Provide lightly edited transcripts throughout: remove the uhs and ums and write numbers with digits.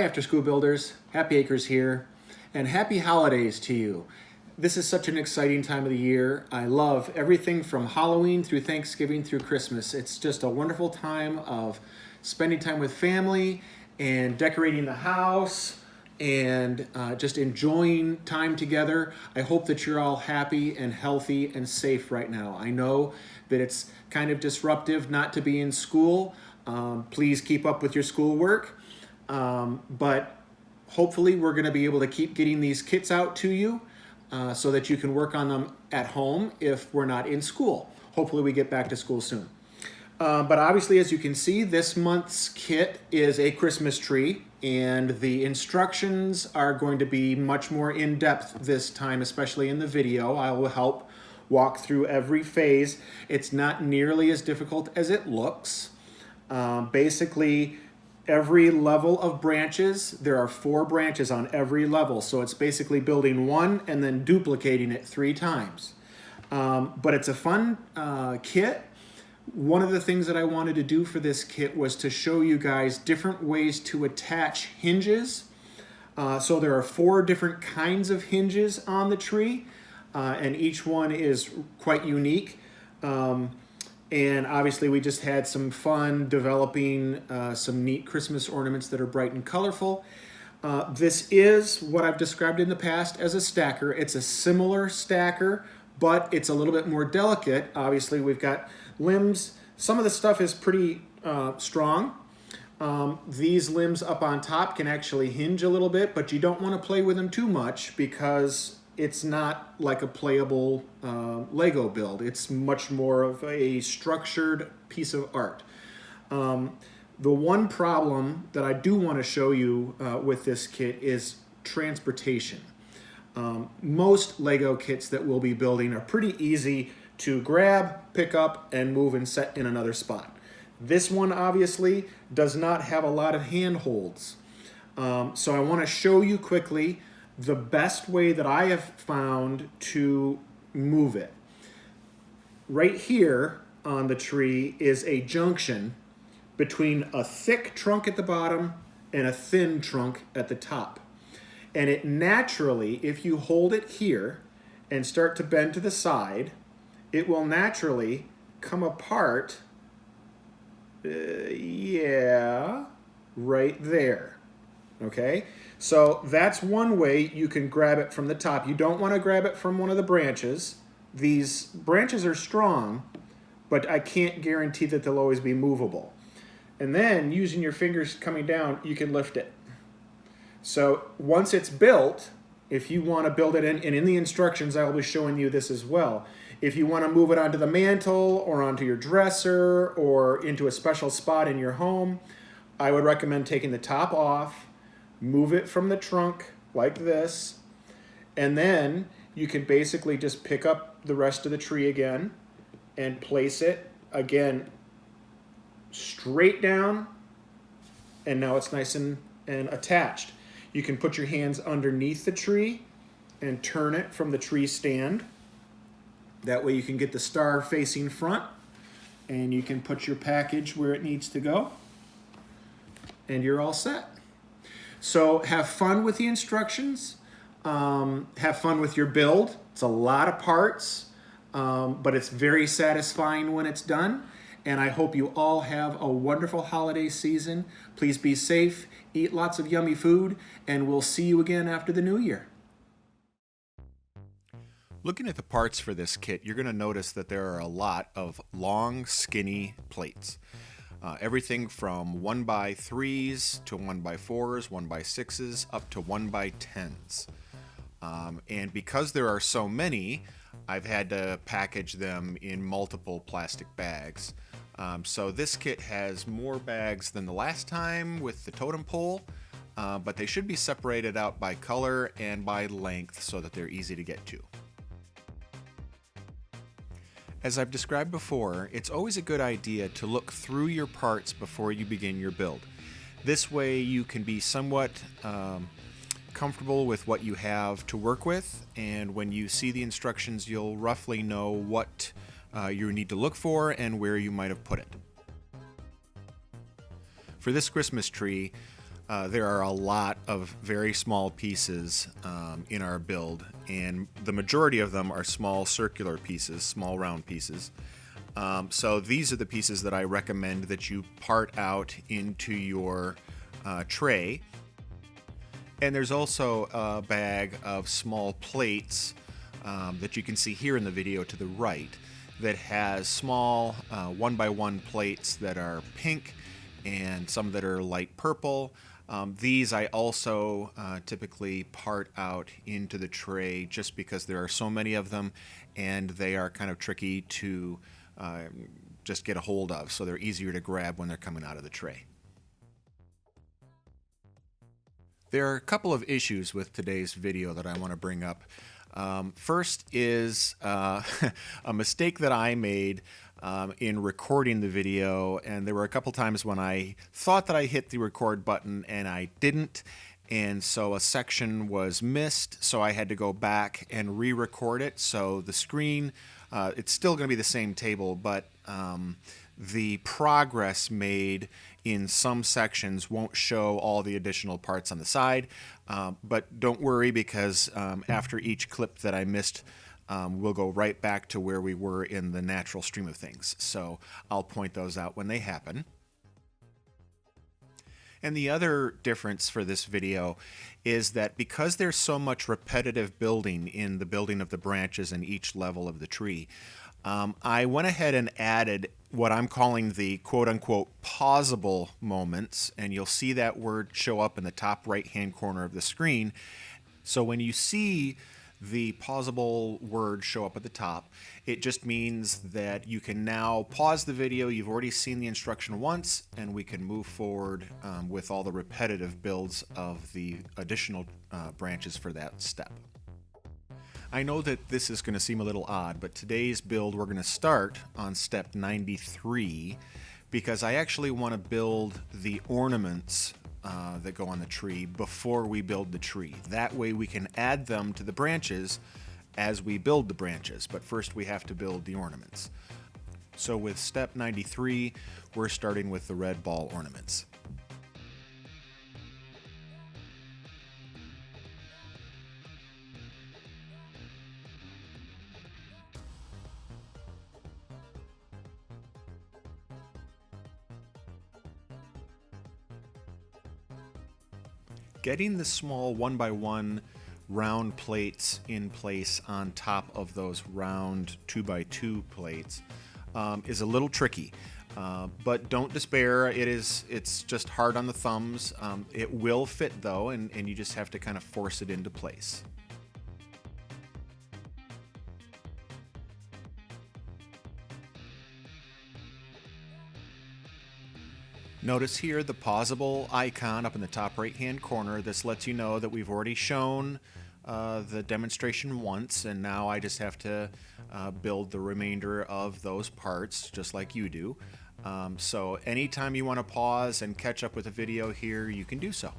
After School Builders, Happyakrz here, and happy holidays to you. This is such an exciting time of the year. I love everything from Halloween through Thanksgiving through Christmas. It's just a wonderful time of spending time with family and decorating the house and just enjoying time together. I hope that you're all happy and healthy and safe right now. I know that it's kind of disruptive not to be in school. Please keep up with your schoolwork. But hopefully we're going to be able to keep getting these kits out to you so that you can work on them at home if we're not in school. Hopefully we get back to school soon. But obviously, as you can see, this month's kit is a Christmas tree, and the instructions are going to be much more in-depth this time, especially in the video. I will help walk through every phase. It's not nearly as difficult as it looks. Basically, every level of branches, there are 4 branches on every level. So it's basically building one and then duplicating it 3 times. But it's a fun kit. One of the things that I wanted to do for this kit was to show you guys different ways to attach hinges. So there are 4 different kinds of hinges on the tree, and each one is quite unique. And obviously we just had some fun developing some neat Christmas ornaments that are bright and colorful. This is what I've described in the past as a stacker. It's a similar stacker, but it's a little bit more delicate. Obviously we've got limbs. Some of the stuff is pretty strong. These limbs up on top can actually hinge a little bit, but you don't want to play with them too much because it's not like a playable Lego build. It's much more of a structured piece of art. The one problem that I do want to show you with this kit is transportation. Most Lego kits that we'll be building are pretty easy to grab, pick up, and move and set in another spot. This one obviously does not have a lot of handholds. So I want to show you quickly the best way that I have found to move it. Right here on the tree is a junction between a thick trunk at the bottom and a thin trunk at the top. And it naturally, if you hold it here and start to bend to the side, it will naturally come apart, right there, okay? So that's one way you can grab it from the top. You don't want to grab it from one of the branches. These branches are strong, but I can't guarantee that they'll always be movable. And then using your fingers coming down, you can lift it. So once it's built, if you want to build it in, and in the instructions I will be showing you this as well, if you want to move it onto the mantle or onto your dresser or into a special spot in your home, I would recommend taking the top off, move it from the trunk like this, and then you can basically just pick up the rest of the tree again and place it again straight down, and now it's nice and attached. You can put your hands underneath the tree and turn it from the tree stand. That way you can get the star facing front, and you can put your package where it needs to go, and you're all set. So have fun with the instructions. Have fun with your build. It's a lot of parts, but it's very satisfying when it's done. And I hope you all have a wonderful holiday season. Please be safe, eat lots of yummy food, and we'll see you again after the new year. Looking at the parts for this kit, you're going to notice that there are a lot of long, skinny plates. Everything from 1x3s to 1x4s, 1x6s, up to 1x10s. And because there are so many, I've had to package them in multiple plastic bags. So this kit has more bags than the last time with the totem pole, but they should be separated out by color and by length so that they're easy to get to. As I've described before, it's always a good idea to look through your parts before you begin your build. This way you can be somewhat comfortable with what you have to work with, and when you see the instructions you'll roughly know what you need to look for and where you might have put it. For this Christmas tree, There are a lot of very small pieces in our build, and the majority of them are small circular pieces, small round pieces. So these are the pieces that I recommend that you part out into your tray. And there's also a bag of small plates that you can see here in the video to the right that has small 1x1 plates that are pink and some that are light purple. These I also typically part out into the tray just because there are so many of them and they are kind of tricky to just get a hold of, so they're easier to grab when they're coming out of the tray. There are a couple of issues with today's video that I want to bring up. First is a mistake that I made in recording the video, and there were a couple times when I thought that I hit the record button and I didn't, and so a section was missed, so I had to go back and re-record it. So the screen, it's still going to be the same table, but the progress made in some sections won't show all the additional parts on the side. But don't worry, because after each clip that I missed, we'll go right back to where we were in the natural stream of things. So I'll point those out when they happen. And the other difference for this video is that because there's so much repetitive building in the building of the branches in each level of the tree, I went ahead and added what I'm calling the quote-unquote pausable moments, and you'll see that word show up in the top right-hand corner of the screen. So when you see the pausable word show up at the top, it just means that you can now pause the video. You've already seen the instruction once, and we can move forward with all the repetitive builds of the additional branches for that step. I know that this is going to seem a little odd, but today's build we're going to start on step 93 because I actually want to build the ornaments that go on the tree before we build the tree. That way we can add them to the branches as we build the branches, but first we have to build the ornaments. So with step 93, we're starting with the red ball ornaments. Getting the small 1x1 round plates in place on top of those round 2x2 plates is a little tricky, but don't despair. It's just hard on the thumbs. It will fit though, and you just have to kind of force it into place. Notice here the pausable icon up in the top right hand corner. This lets you know that we've already shown the demonstration once, and now I just have to build the remainder of those parts just like you do. So anytime you want to pause and catch up with the video here, you can do so.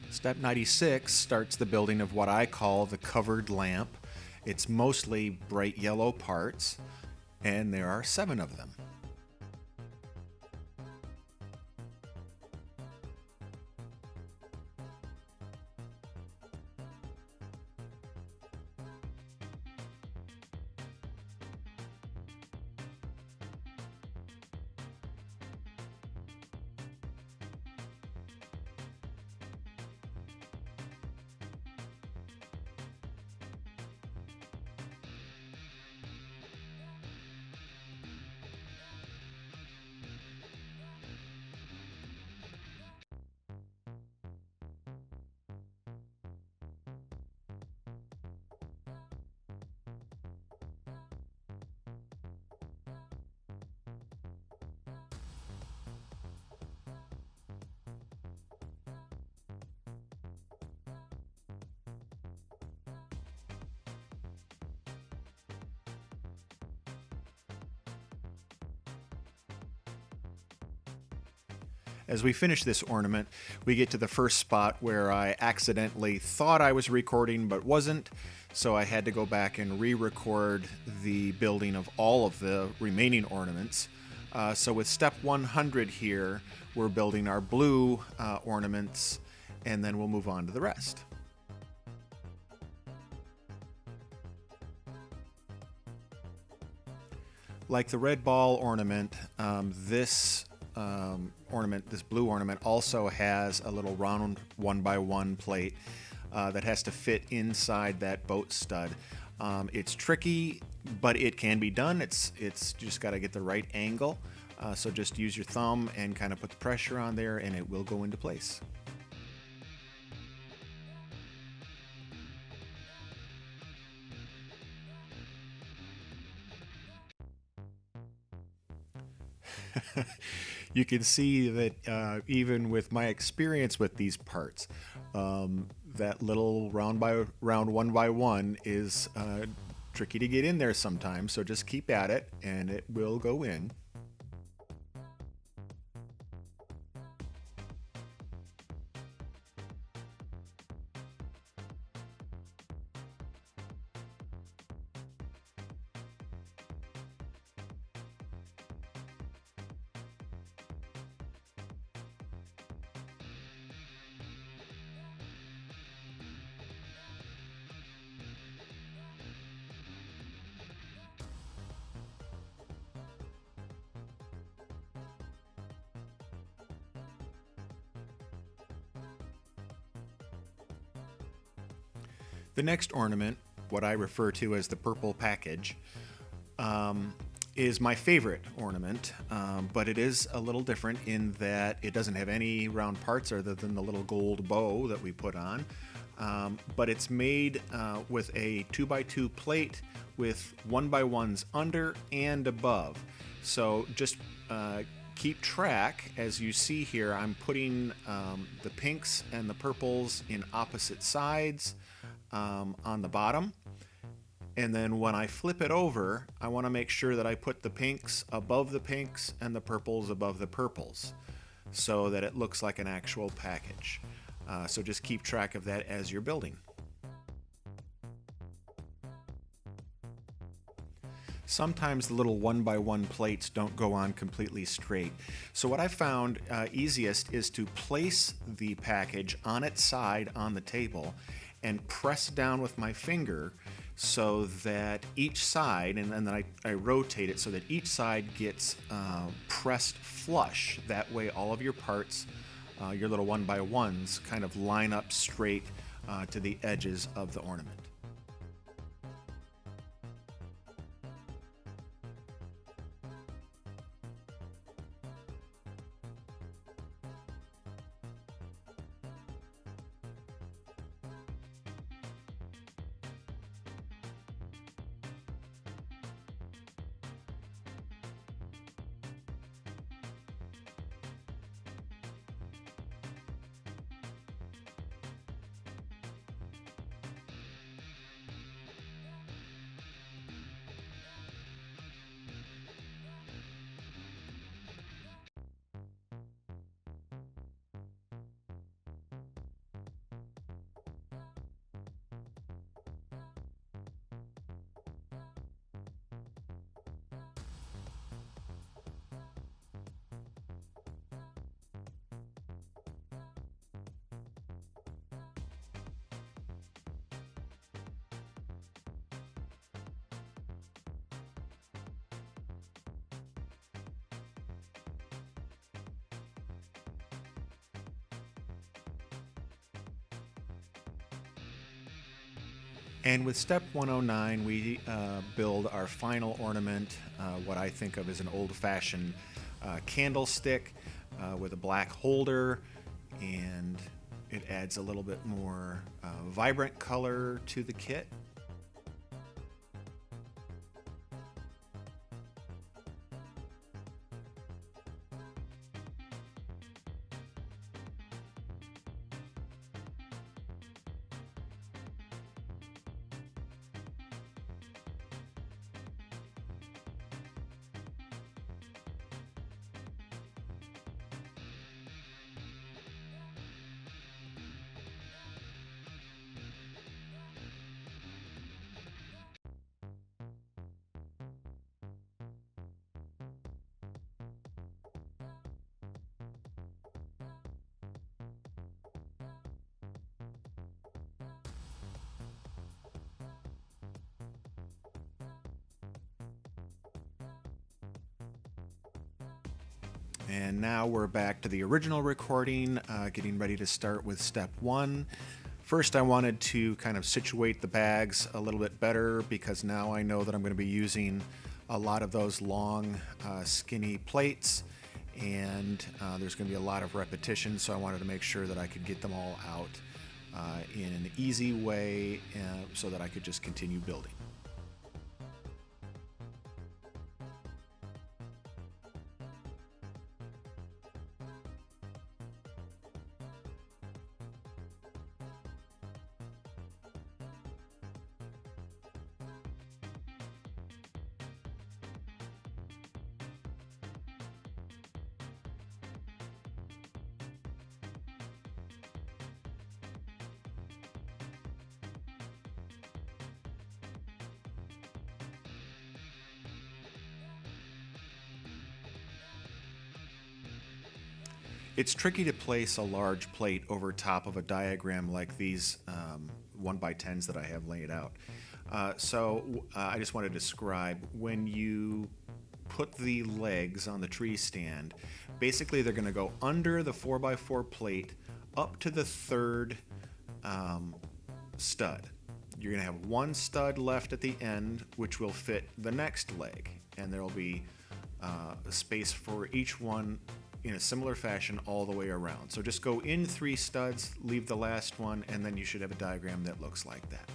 Step 96 starts the building of what I call the covered lamp. It's mostly bright yellow parts, and there are 7 of them. As we finish this ornament, we get to the first spot where I accidentally thought I was recording but wasn't, so I had to go back and re-record the building of all of the remaining ornaments. So with step 100 here, we're building our blue ornaments, and then we'll move on to the rest. Like the red ball ornament, this blue ornament also has a little round 1x1 plate that has to fit inside that boat stud. It's tricky, but it can be done. It's just got to get the right angle. So just use your thumb and kind of put the pressure on there, and it will go into place. You can see that even with my experience with these parts, that little round 1x1 is tricky to get in there sometimes, so just keep at it and it will go in. The next ornament, what I refer to as the purple package, is my favorite ornament, but it is a little different in that it doesn't have any round parts other than the little gold bow that we put on. But it's made with a 2x2 plate with 1x1s under and above. So just keep track. As you see here, I'm putting the pinks and the purples in opposite sides on the bottom. And then when I flip it over, I want to make sure that I put the pinks above the pinks and the purples above the purples so that it looks like an actual package. So just keep track of that as you're building. Sometimes the little 1x1 plates don't go on completely straight. So what I found easiest is to place the package on its side on the table and press down with my finger so that each side, and then I rotate it so that each side gets pressed flush. That way all of your parts, your little 1x1s, kind of line up straight to the edges of the ornament. And with step 109, we build our final ornament, what I think of as an old-fashioned candlestick with a black holder, and it adds a little bit more vibrant color to the kit. And now we're back to the original recording, getting ready to start with step one. First, I wanted to kind of situate the bags a little bit better because now I know that I'm going to be using a lot of those long, skinny plates, and there's going to be a lot of repetition, so I wanted to make sure that I could get them all out in an easy way so that I could just continue building. It's tricky to place a large plate over top of a diagram like these 1x10s that I have laid out. I just want to describe when you put the legs on the tree stand, basically they're going to go under the 4x4 plate up to the third stud. You're going to have one stud left at the end, which will fit the next leg, and there will be a space for each one in a similar fashion all the way around. So just go in 3 studs, leave the last one, and then you should have a diagram that looks like that.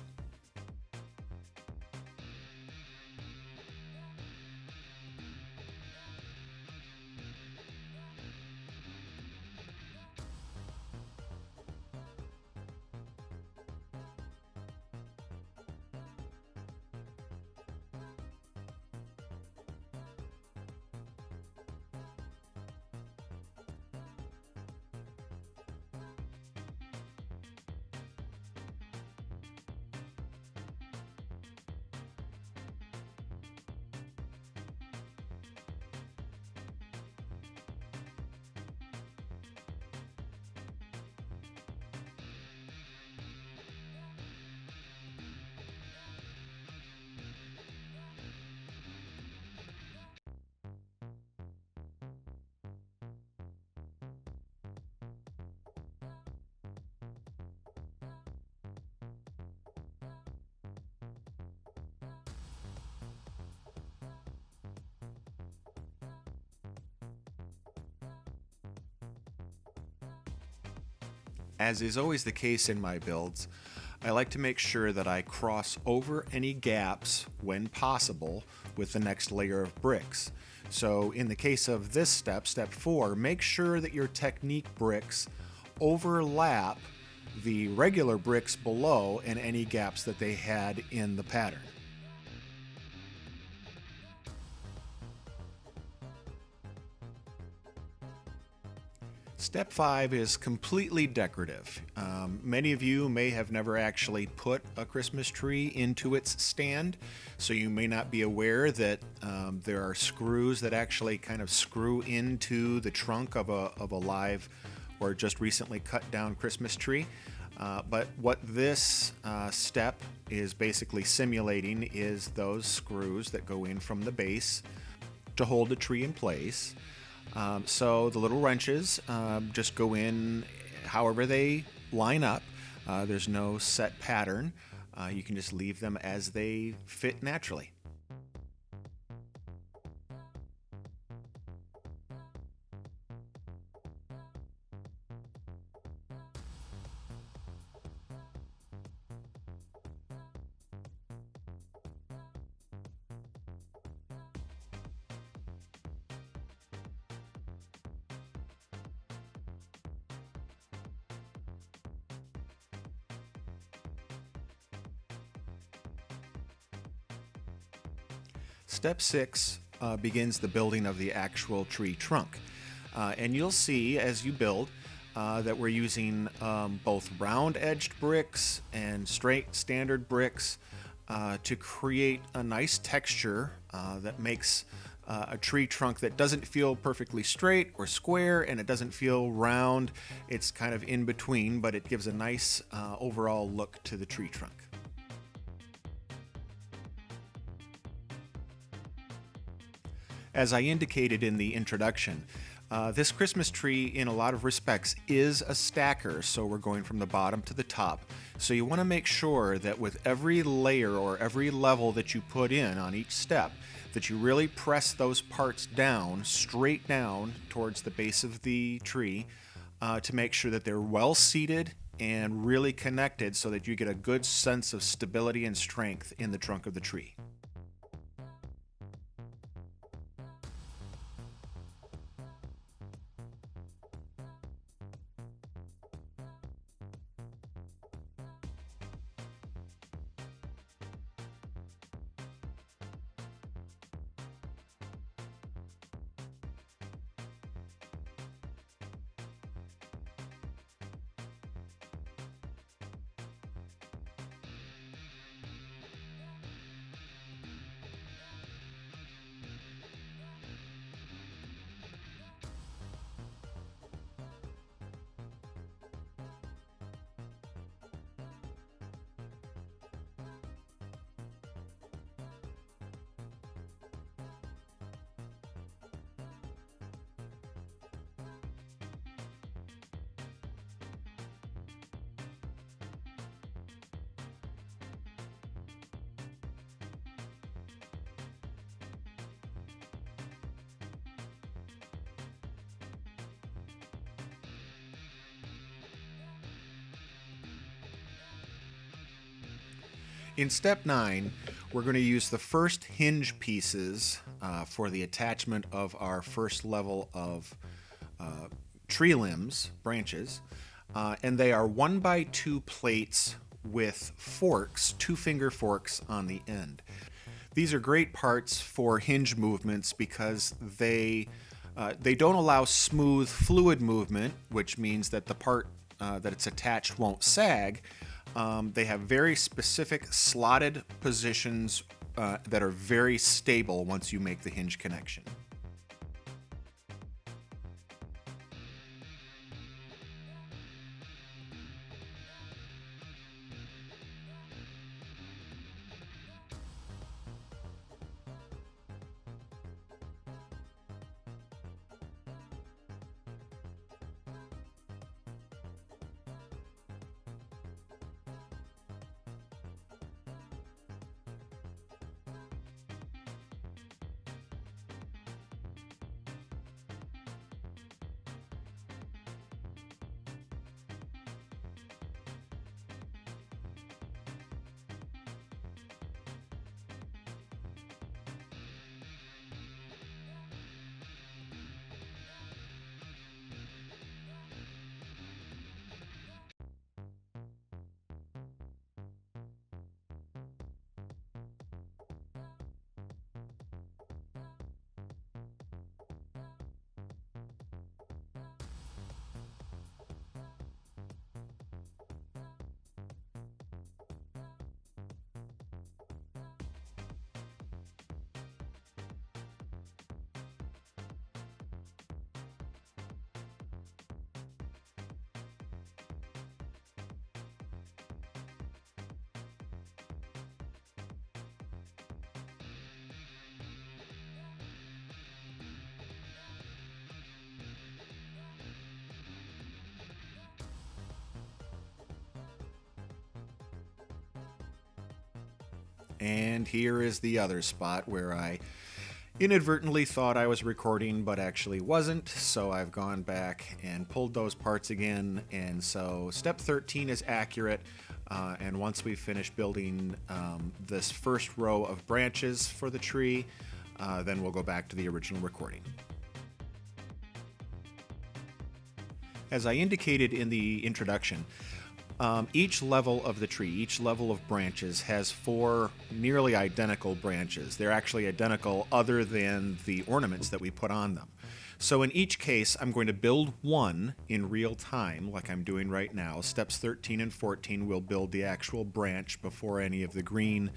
As is always the case in my builds, I like to make sure that I cross over any gaps when possible with the next layer of bricks. So in the case of this step, step 4, make sure that your technique bricks overlap the regular bricks below and any gaps that they had in the pattern. Step 5 is completely decorative. Many of you may have never actually put a Christmas tree into its stand, so you may not be aware that there are screws that actually kind of screw into the trunk of a live or just recently cut down Christmas tree. But what this step is basically simulating is those screws that go in from the base to hold the tree in place. So the little wrenches just go in however they line up. There's no set pattern. You can just leave them as they fit naturally. Step 6 begins the building of the actual tree trunk. And you'll see as you build that we're using both round-edged bricks and straight standard bricks to create a nice texture that makes a tree trunk that doesn't feel perfectly straight or square, and it doesn't feel round. It's kind of in between, but it gives a nice overall look to the tree trunk. As I indicated in the introduction, This Christmas tree, in a lot of respects, is a stacker, so we're going from the bottom to the top. So you want to make sure that with every layer or every level that you put in on each step, that you really press those parts down, straight down towards the base of the tree, to make sure that they're well seated and really connected so that you get a good sense of stability and strength in the trunk of the tree. In step 9, we're going to use the first hinge pieces for the attachment of our first level of tree limbs, branches, and they are 1x2 plates with forks, 2-finger forks on the end. These are great parts for hinge movements because they don't allow smooth fluid movement, which means that the part that it's attached won't sag. They have very specific slotted positions that are very stable once you make the hinge connection. And here is the other spot where I inadvertently thought I was recording but actually wasn't, so I've gone back and pulled those parts again, and so step 13 is accurate, and once we finish building this first row of branches for the tree, then we'll go back to the original recording. As I indicated in the introduction, each level of the tree, each level of branches has 4 nearly identical branches. They're actually identical other than the ornaments that we put on them. So in each case, I'm going to build one in real time, like I'm doing right now. Steps 13 and 14 will build the actual branch before any of the green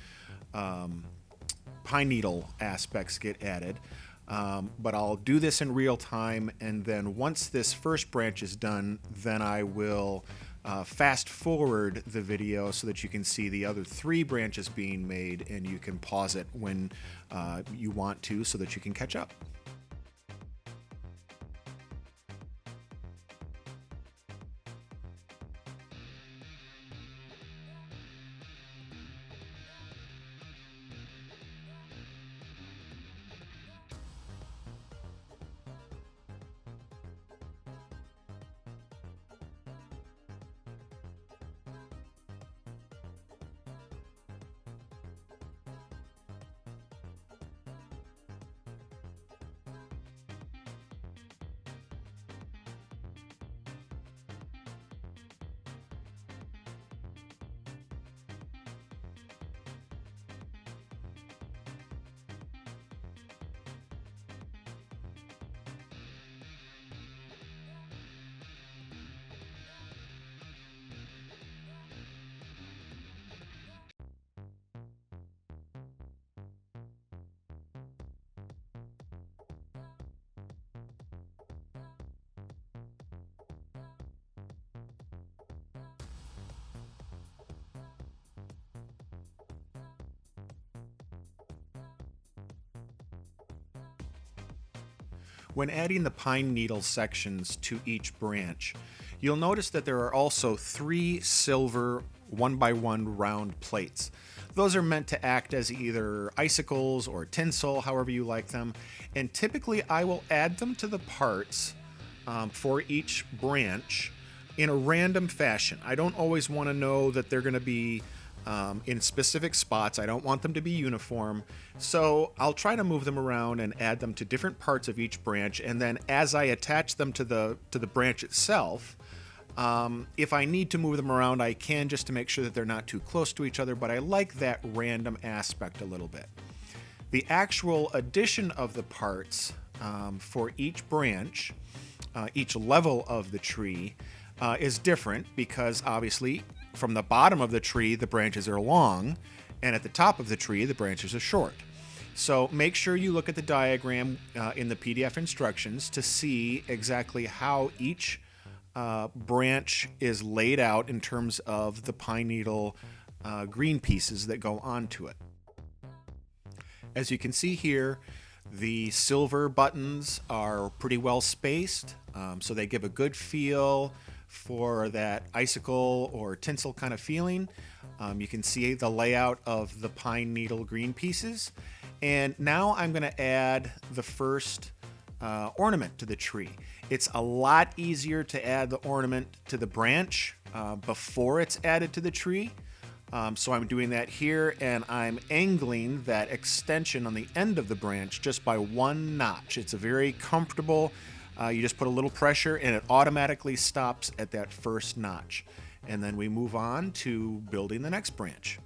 pine needle aspects get added. But I'll do this in real time, and then once this first branch is done, then I will fast forward the video so that you can see the other 3 branches being made, and you can pause it when you want to so that you can catch up. When adding the pine needle sections to each branch, you'll notice that there are also 3 silver 1x1 round plates. Those are meant to act as either icicles or tinsel, however you like them, and typically I will add them to the parts for each branch in a random fashion. I don't always want to know that they're going to be in specific spots. I don't want them to be uniform. So I'll try to move them around and add them to different parts of each branch. And then as I attach them to the branch itself, if I need to move them around, I can, just to make sure that they're not too close to each other. But I like that random aspect a little bit. The actual addition of the parts for each branch, each level of the tree, is different because obviously from the bottom of the tree the branches are long, and at the top of the tree the branches are short. So make sure you look at the diagram in the PDF instructions to see exactly how each branch is laid out in terms of the pine needle green pieces that go onto it. As you can see here, the silver buttons are pretty well spaced, so they give a good feel for that icicle or tinsel kind of feeling. You can see the layout of the pine needle green pieces. And now I'm going to add the first ornament to the tree. It's a lot easier to add the ornament to the branch before it's added to the tree. So I'm doing that here, and I'm angling that extension on the end of the branch just by 1 notch. It's a very comfortable, you just put a little pressure and it automatically stops at that first notch. And then we move on to building the next branch.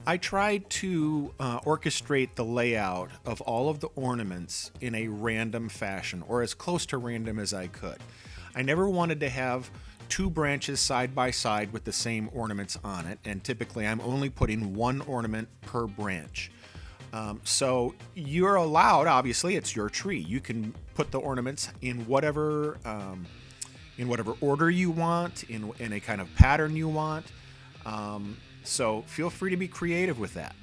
I tried to orchestrate the layout of all of the ornaments in a random fashion, or as close to random as I could. I never wanted to have 2 branches side by side with the same ornaments on it, and typically I'm only putting 1 ornament per branch. So you're allowed, obviously it's your tree, you can put the ornaments in whatever order you want, in a kind of pattern you want. So feel free to be creative with that.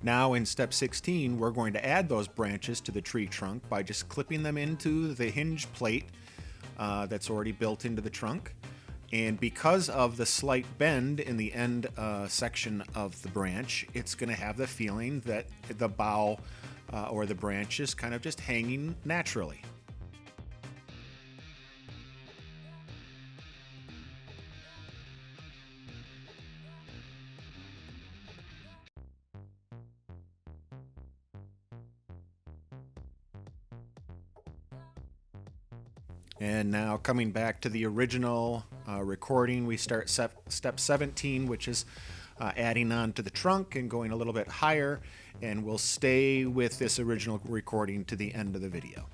Now in step 16, we're going to add those branches to the tree trunk by just clipping them into the hinge plate that's already built into the trunk. And because of the slight bend in the end section of the branch, it's going to have the feeling that the bough or the branch is kind of just hanging naturally. And now coming back to the original recording, we start step 17, which is adding on to the trunk and going a little bit higher, and we'll stay with this original recording to the end of the video.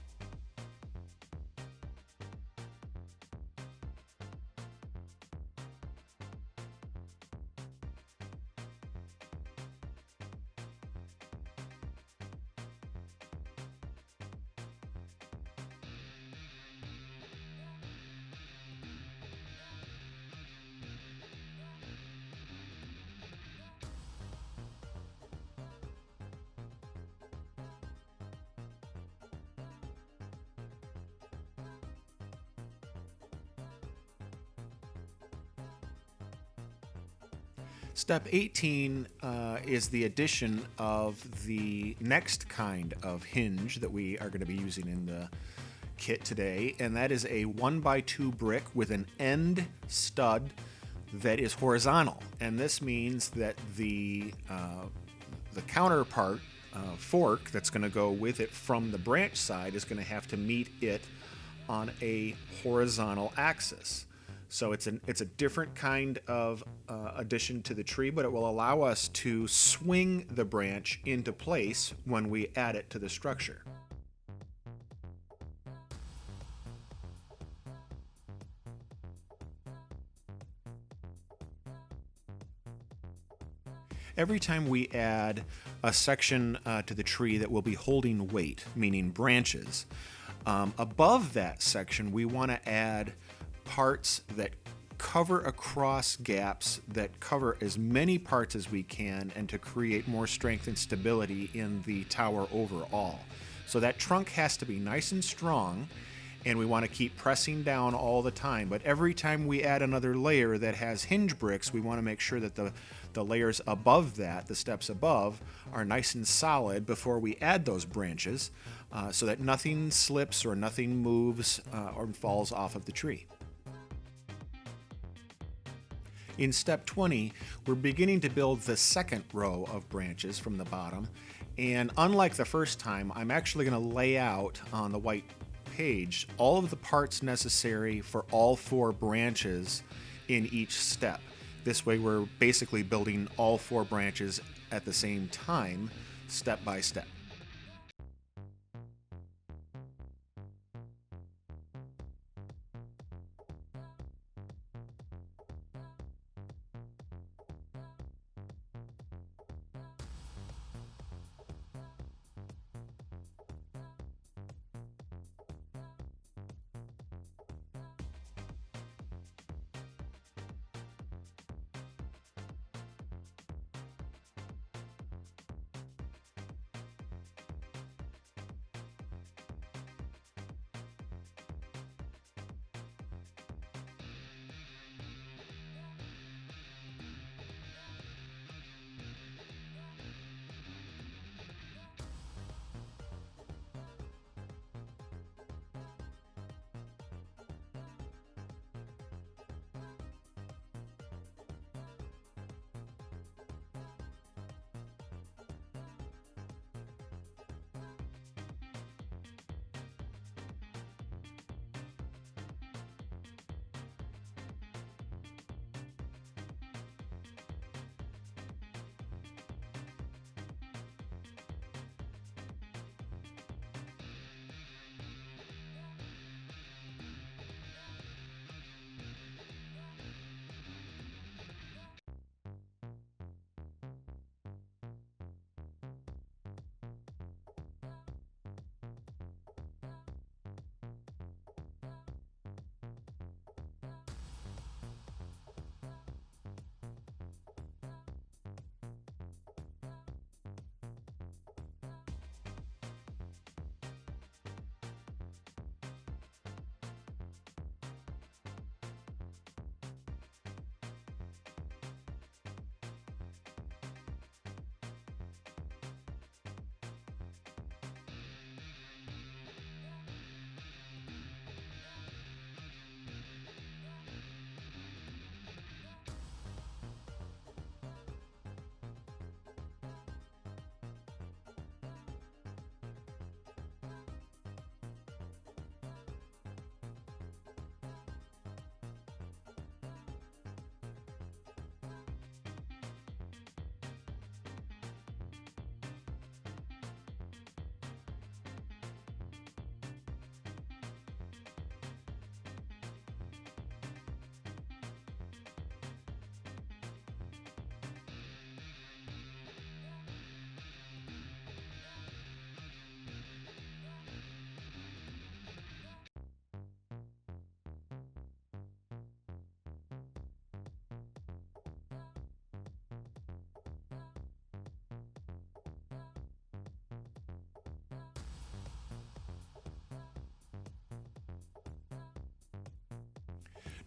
Step 18 is the addition of the next kind of hinge that we are going to be using in the kit today, and that is a 1x2 brick with an end stud that is horizontal. And this means that the counterpart fork that's going to go with it from the branch side is going to have to meet it on a horizontal axis. So it's a different kind of addition to the tree, but it will allow us to swing the branch into place when we add it to the structure. Every time we add a section to the tree that will be holding weight, meaning branches, above that section we want to add parts that cover across gaps, that cover as many parts as we can, and to create more strength and stability in the tower overall. So that trunk has to be nice and strong, and we want to keep pressing down all the time. But every time we add another layer that has hinge bricks, we want to make sure that the layers above that, the steps above, are nice and solid before we add those branches, so that nothing slips or nothing moves or falls off of the tree. In step 20, we're beginning to build the second row of branches from the bottom, and unlike the first time, I'm actually going to lay out on the white page all of the parts necessary for all 4 branches in each step. This way we're basically building all 4 branches at the same time, step by step.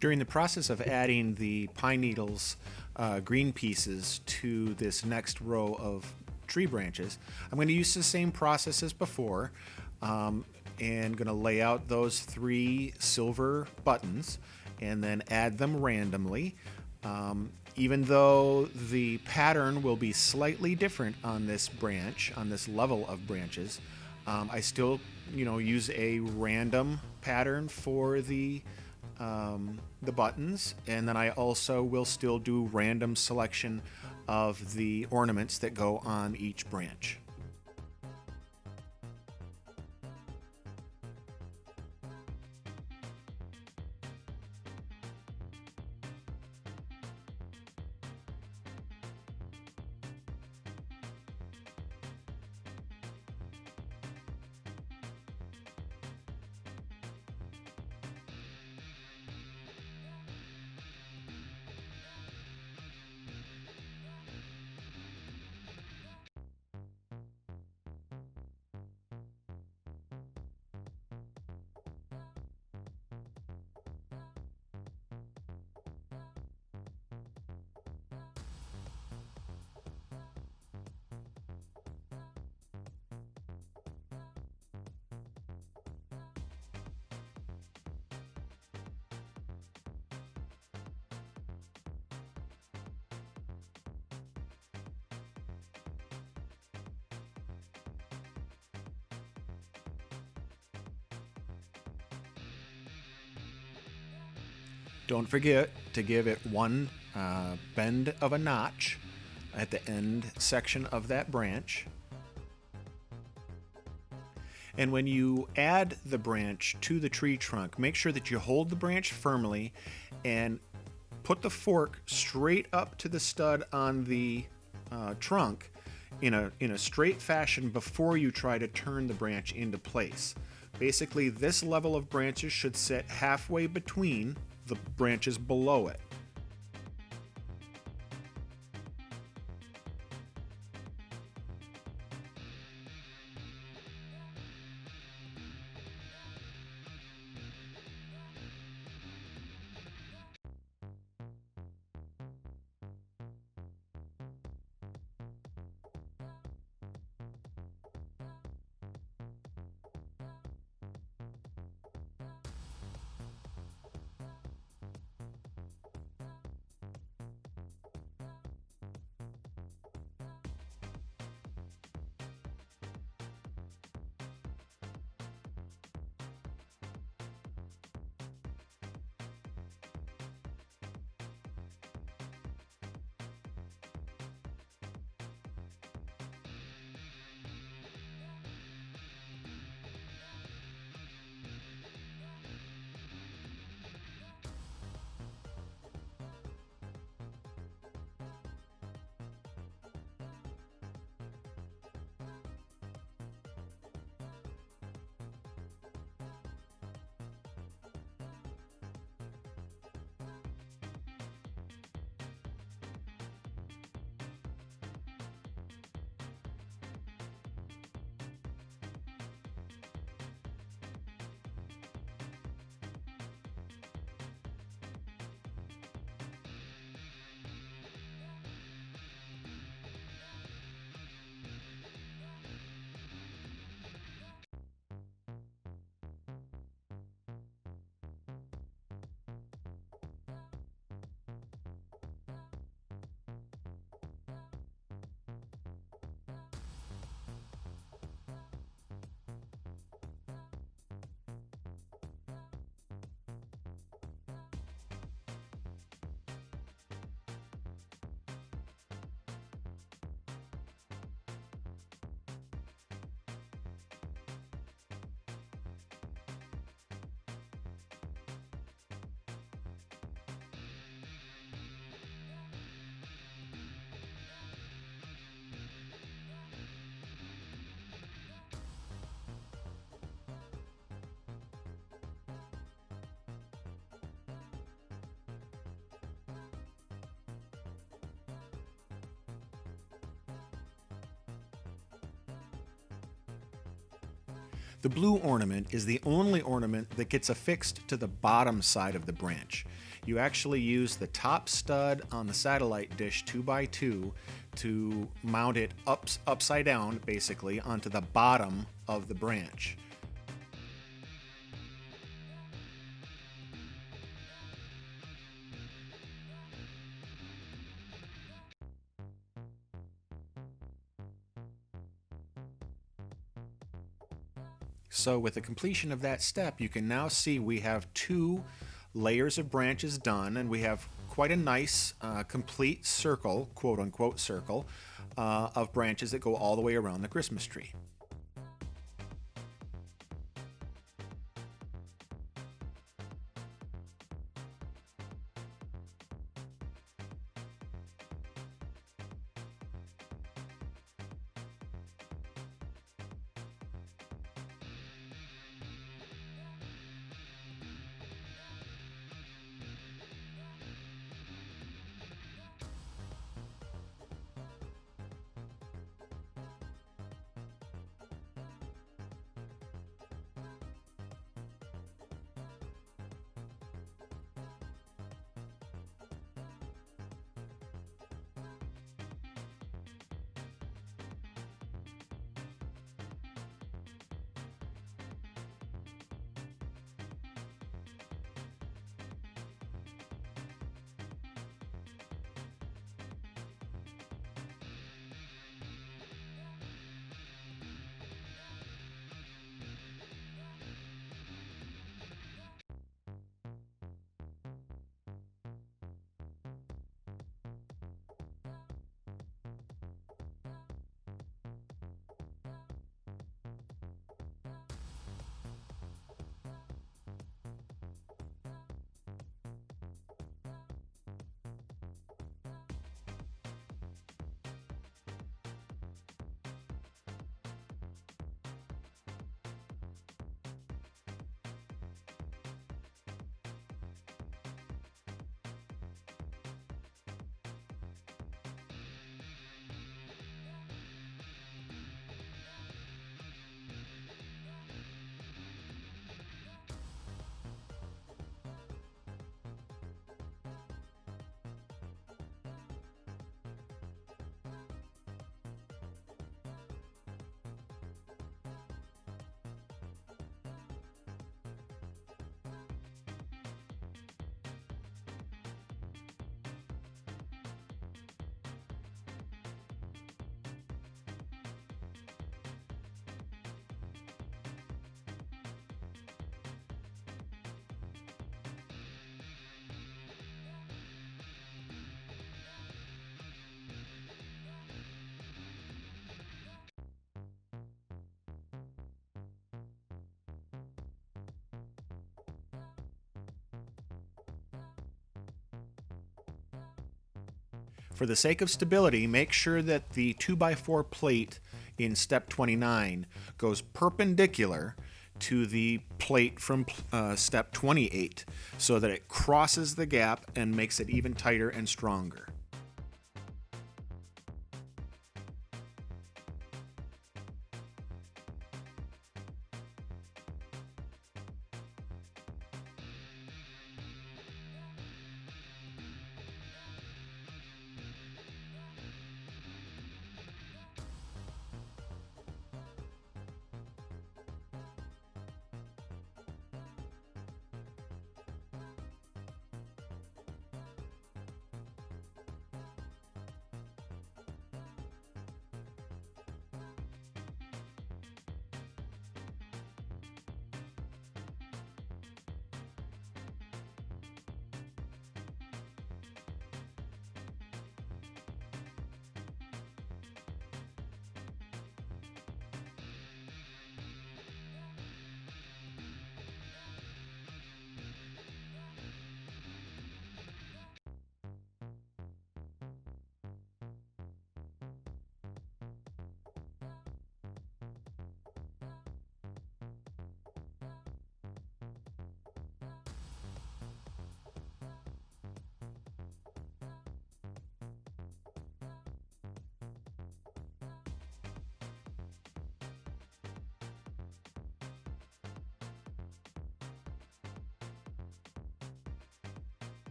During the process of adding the pine needles green pieces to this next row of tree branches, I'm going to use the same process as before. and going to lay out those 3 silver buttons and then add them randomly. Even though the pattern will be slightly different on this branch, on this level of branches, I still, use a random pattern for the buttons, and then I also will still do random selection of the ornaments that go on each branch. Don't forget to give it one bend of a notch at the end section of that branch. And when you add the branch to the tree trunk, make sure that you hold the branch firmly and put the fork straight up to the stud on the trunk in a straight fashion before you try to turn the branch into place. Basically, this level of branches should sit halfway between the branches below it. The blue ornament is the only ornament that gets affixed to the bottom side of the branch. You actually use the top stud on the satellite dish 2x2 to mount it upside down, basically, onto the bottom of the branch. So with the completion of that step, you can now see we have 2 layers of branches done, and we have quite a nice complete circle, quote unquote circle, of branches that go all the way around the Christmas tree. For the sake of stability, make sure that the 2x4 plate in step 29 goes perpendicular to the plate from step 28 so that it crosses the gap and makes it even tighter and stronger.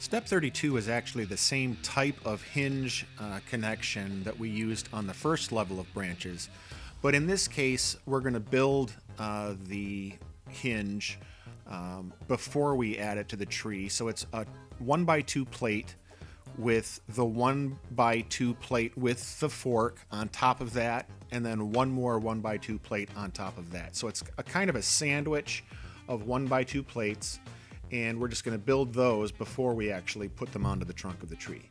Step 32 is actually the same type of hinge connection that we used on the first level of branches, but in this case we're going to build the hinge before we add it to the tree. So it's a 1x2 plate with the 1x2 plate with the fork on top of that, and then one more 1x2 plate on top of that. So it's a kind of a sandwich of 1x2 plates, and we're just going to build those before we actually put them onto the trunk of the tree.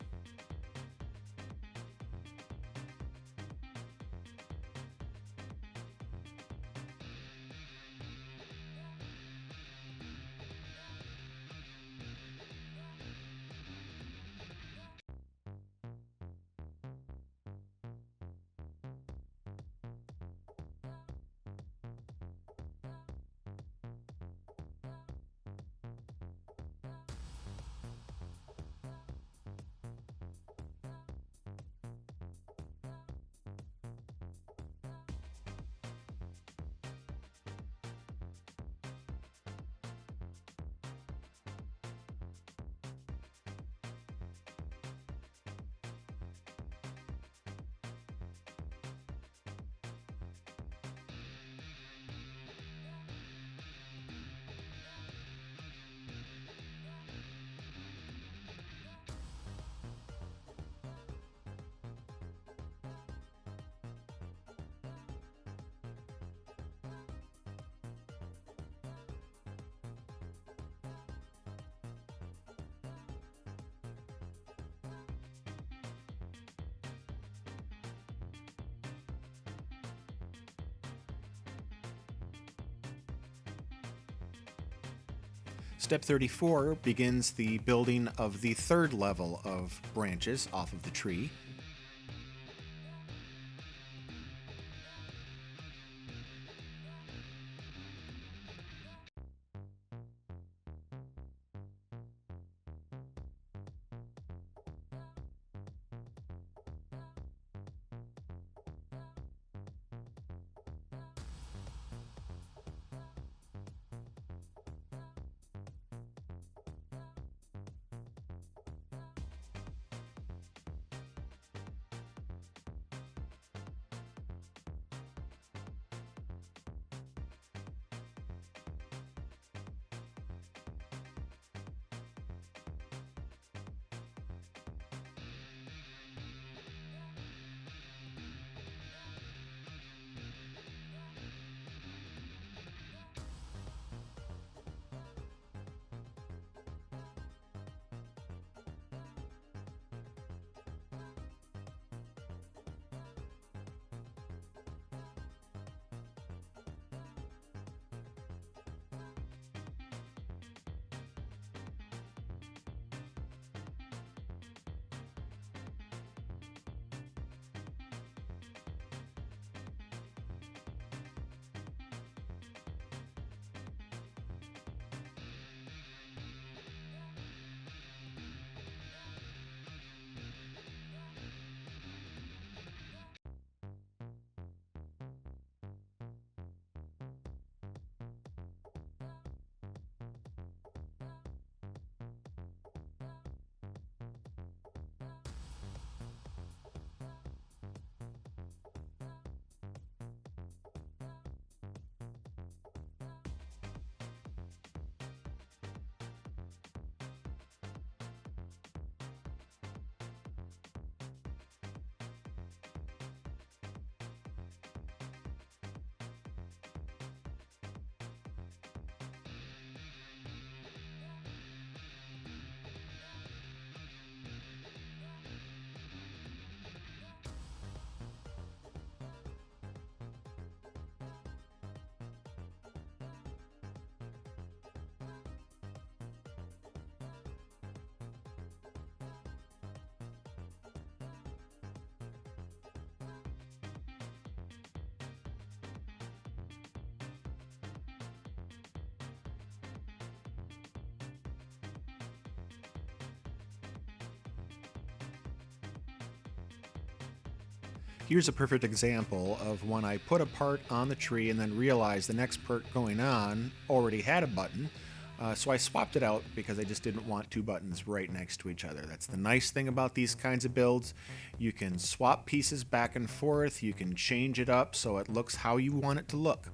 Step 34 begins the building of the third level of branches off of the tree. Here's a perfect example of when I put a part on the tree and then realized the next part going on already had a button. So I swapped it out because I just didn't want two buttons right next to each other. That's the nice thing about these kinds of builds. You can swap pieces back and forth. You can change it up so it looks how you want it to look.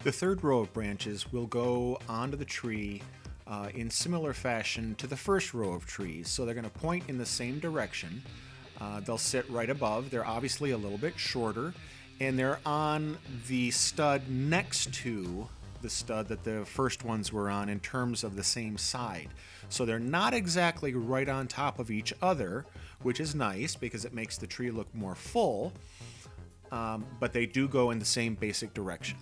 The third row of branches will go onto the tree in similar fashion to the first row of trees. So they're going to point in the same direction. They'll sit right above. They're obviously a little bit shorter, and they're on the stud next to the stud that the first ones were on in terms of the same side. So they're not exactly right on top of each other, which is nice because it makes the tree look more full, but they do go in the same basic direction.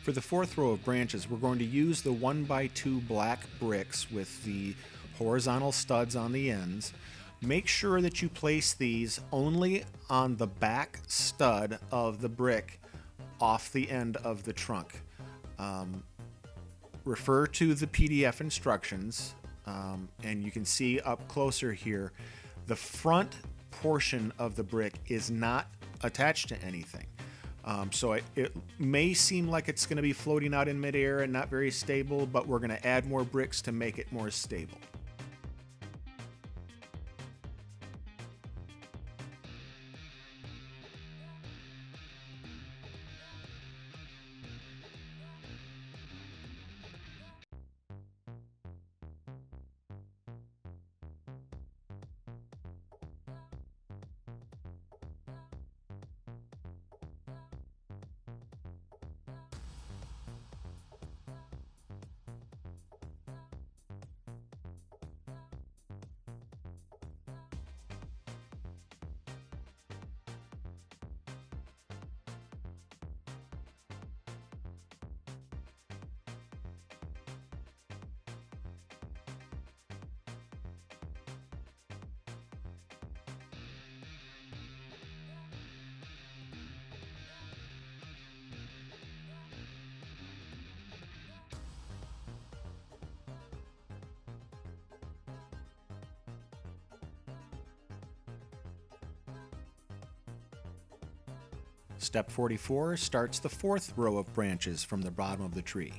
For the fourth row of branches, we're going to use the 1x2 black bricks with the horizontal studs on the ends. Make sure that you place these only on the back stud of the brick off the end of the trunk. Refer to the PDF instructions, and you can see up closer here, the front portion of the brick is not attached to anything. So it may seem like it's going to be floating out in midair and not very stable, but we're going to add more bricks to make it more stable. Step 44 starts the fourth row of branches from the bottom of the tree.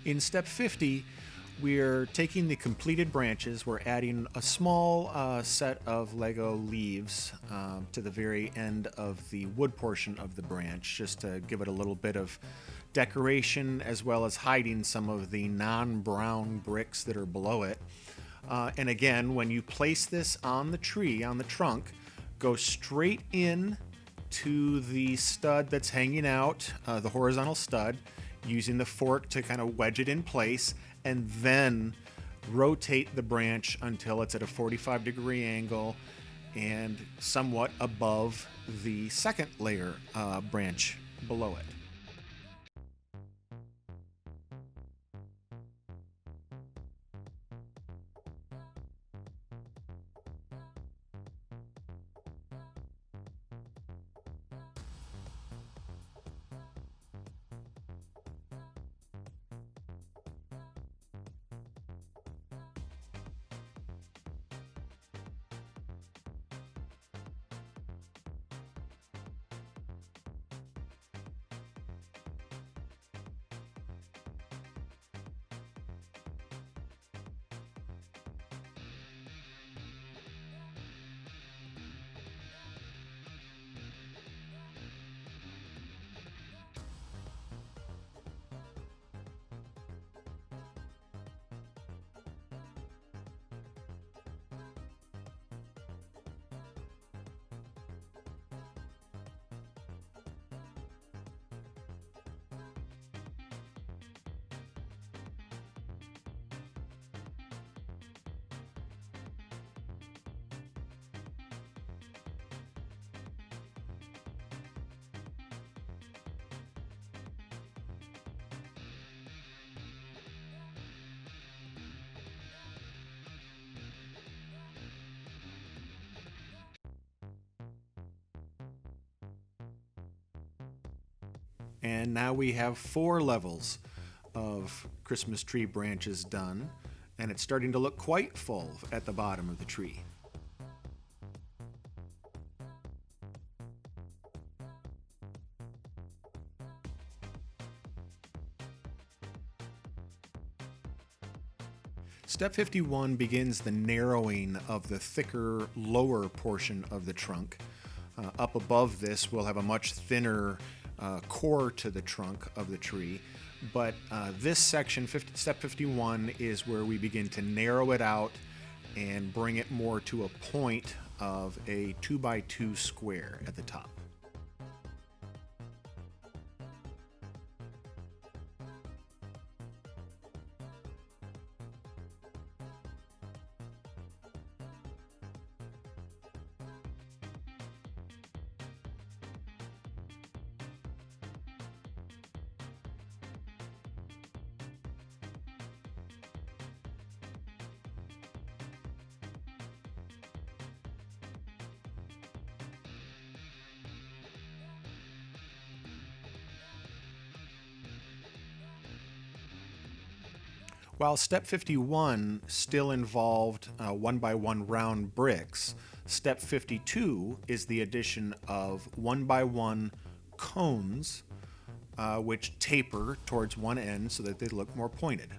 In step 50, we're taking the completed branches, we're adding a small set of Lego leaves to the very end of the wood portion of the branch, just to give it a little bit of decoration, as well as hiding some of the non-brown bricks that are below it. And again, when you place this on the tree, on the trunk, go straight in to the stud that's hanging out, the horizontal stud, using the fork to kind of wedge it in place, and then rotate the branch until it's at a 45-degree angle and somewhat above the second layer branch below it. And now we have 4 levels of Christmas tree branches done, and it's starting to look quite full at the bottom of the tree. Step 51 begins the narrowing of the thicker lower portion of the trunk. Up above this, we'll have a much thinner core to the trunk of the tree. But this section, step 51, is where we begin to narrow it out and bring it more to a point of a 2x2 square at the top. While step 51 still involved 1x1 round bricks, step 52 is the addition of 1x1 cones, which taper towards one end so that they look more pointed.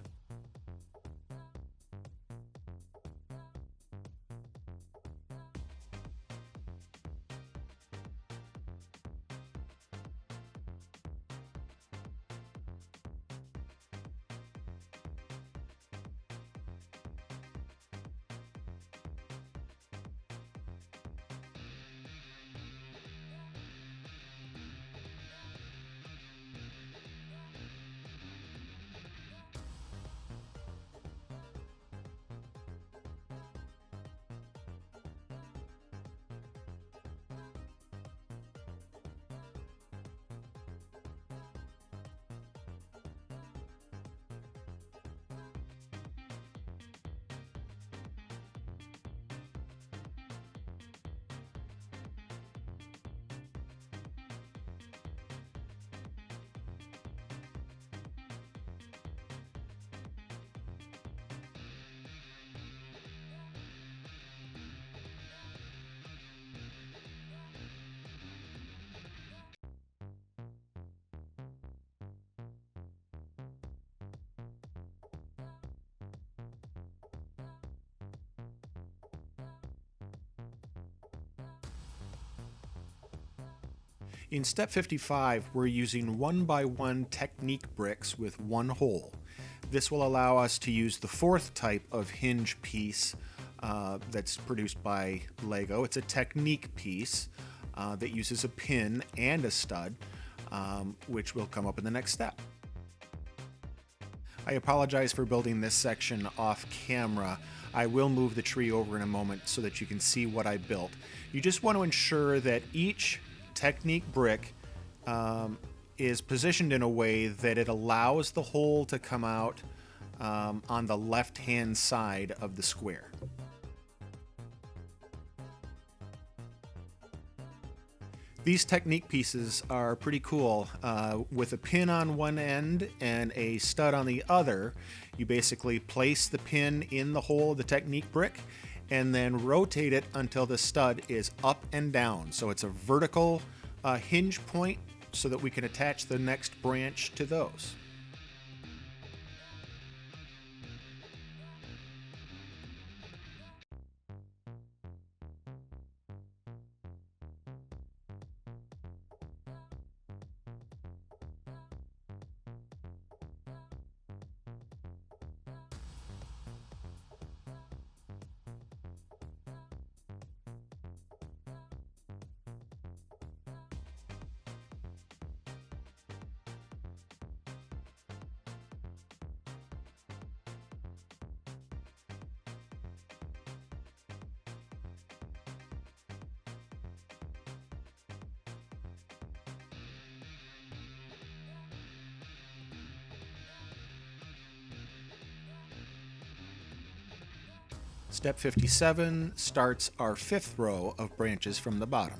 In step 55, we're using 1x1 technique bricks with one hole. This will allow us to use the fourth type of hinge piece that's produced by Lego. It's a technique piece that uses a pin and a stud, which will come up in the next step. I apologize for building this section off camera. I will move the tree over in a moment so that you can see what I built. You just want to ensure that each technique brick is positioned in a way that it allows the hole to come out on the left-hand side of the square. These technique pieces are pretty cool. With a pin on one end and a stud on the other, you basically place the pin in the hole of the technique brick and then rotate it until the stud is up and down. So it's a vertical hinge point so that we can attach the next branch to those. Step 57 starts our fifth row of branches from the bottom.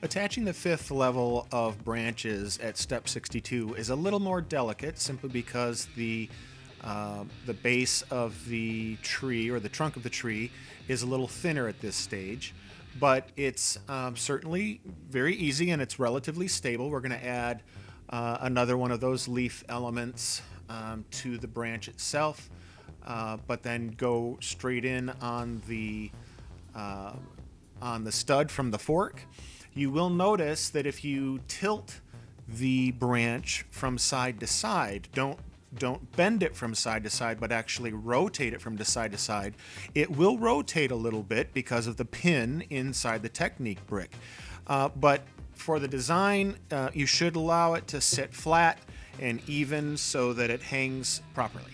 Attaching the fifth level of branches at step 62 is a little more delicate simply because the base of the tree or the trunk of the tree is a little thinner at this stage, but it's certainly very easy and it's relatively stable. We're going to add another one of those leaf elements to the branch itself, but then go straight in on the stud from the fork. You will notice that if you tilt the branch from side to side, don't bend it from side to side, but actually rotate it from side to side. It will rotate a little bit because of the pin inside the Technique brick. But for the design, you should allow it to sit flat and even so that it hangs properly.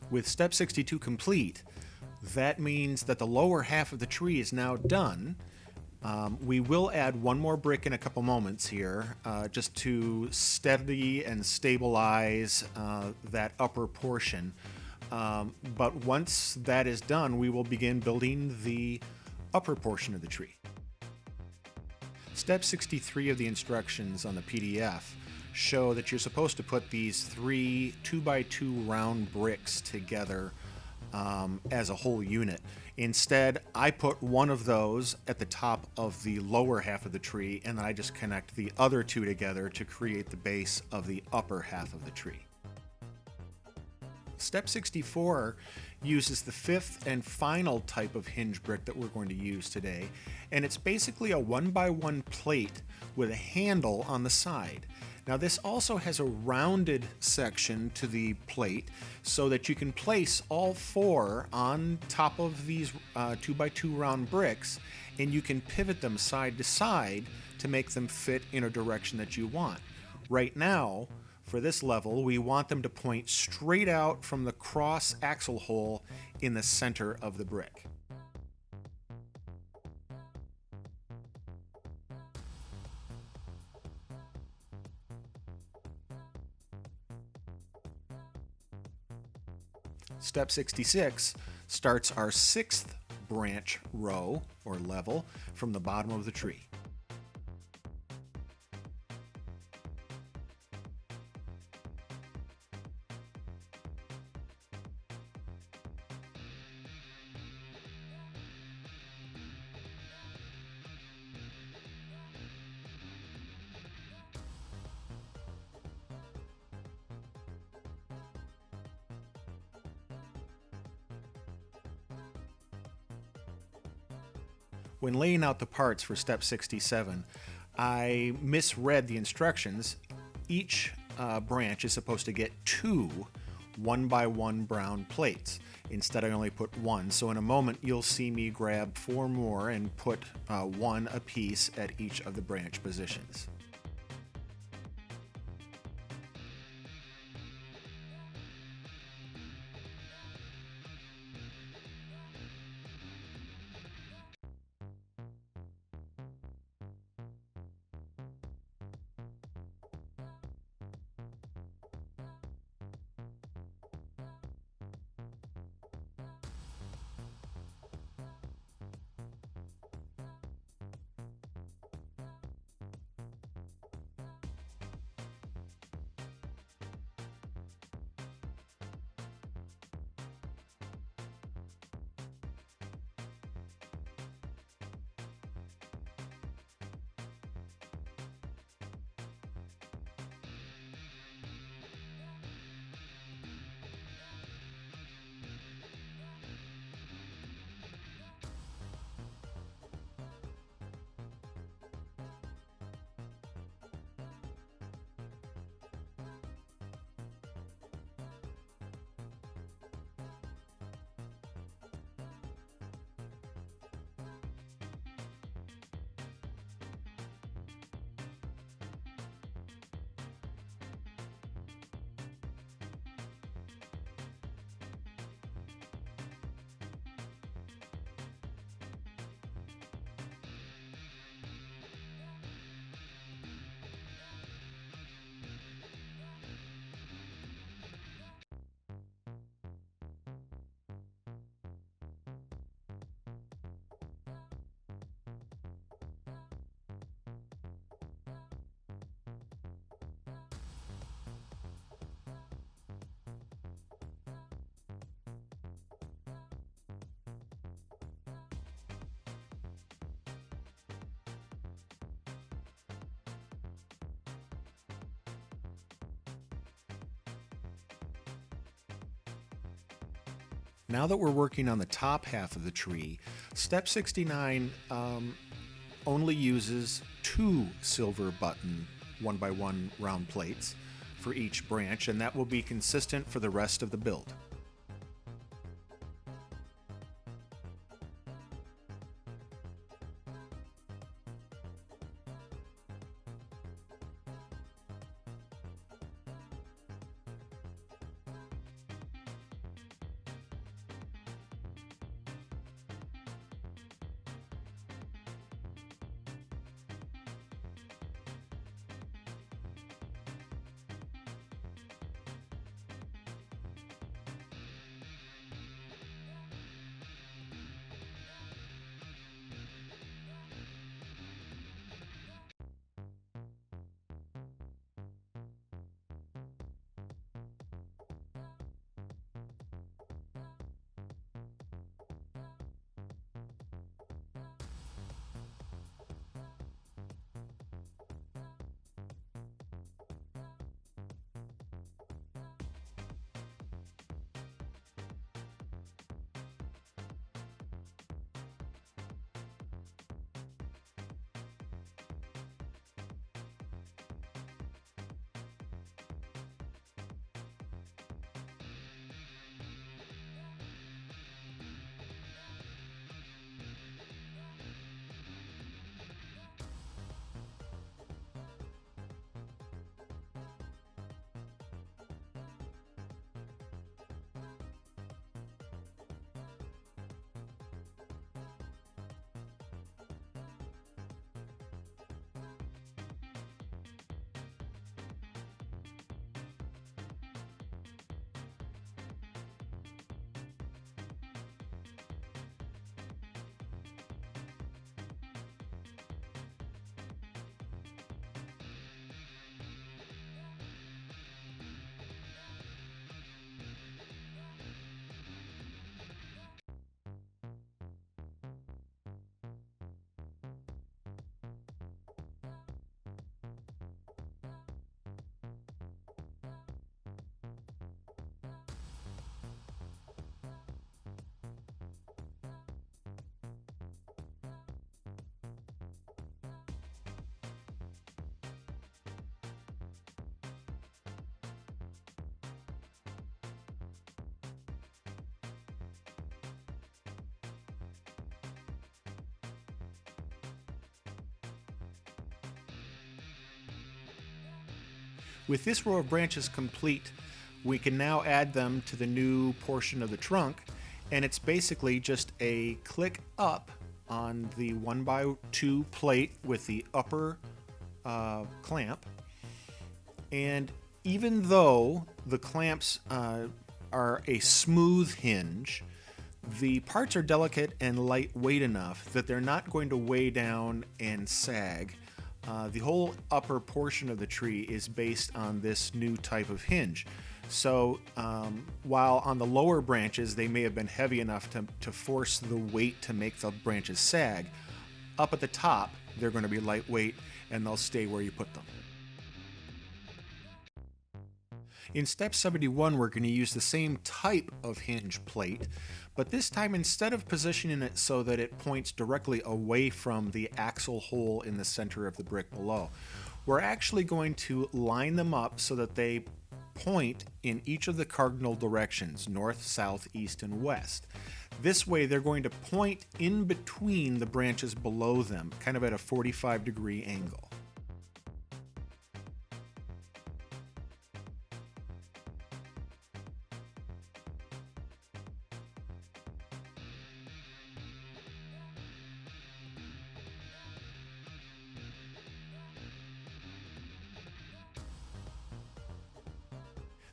With step 62 complete, that means that the lower half of the tree is now done. We will add one more brick in a couple moments here, just to steady and stabilize that upper portion. But once that is done, we will begin building the upper portion of the tree. Step 63 of the instructions on the PDF show that you're supposed to put these 3 2x2 round bricks together as a whole unit. Instead, I put one of those at the top of the lower half of the tree, and then I just connect the other two together to create the base of the upper half of the tree. Step 64 uses the fifth and final type of hinge brick that we're going to use today, and it's basically a 1x1 plate with a handle on the side. Now this also has a rounded section to the plate so that you can place all 4 on top of these 2x2 round bricks, and you can pivot them side to side to make them fit in a direction that you want. Right now, for this level, we want them to point straight out from the cross axle hole in the center of the brick. Step 66 starts our 6th branch row or level from the bottom of the tree. When laying out the parts for step 67, I misread the instructions. Each branch is supposed to get 2 1x1 brown plates. Instead, I only put 1. So in a moment, you'll see me grab 4 more and put 1 apiece at each of the branch positions. Now that we're working on the top half of the tree, step 69 only uses 2 silver button 1x1 round plates for each branch, and that will be consistent for the rest of the build. With this row of branches complete, we can now add them to the new portion of the trunk, and it's basically just a click up on the 1x2 plate with the upper clamp. And even though the clamps are a smooth hinge, the parts are delicate and lightweight enough that they're not going to weigh down and sag. The whole upper portion of the tree is based on this new type of hinge. So while on the lower branches they may have been heavy enough to force the weight to make the branches sag, up at the top they're going to be lightweight and they'll stay where you put them. In step 71, we're going to use the same type of hinge plate, but this time instead of positioning it so that it points directly away from the axle hole in the center of the brick below, we're actually going to line them up so that they point in each of the cardinal directions, north, south, east, and west. This way they're going to point in between the branches below them, kind of at a 45-degree angle.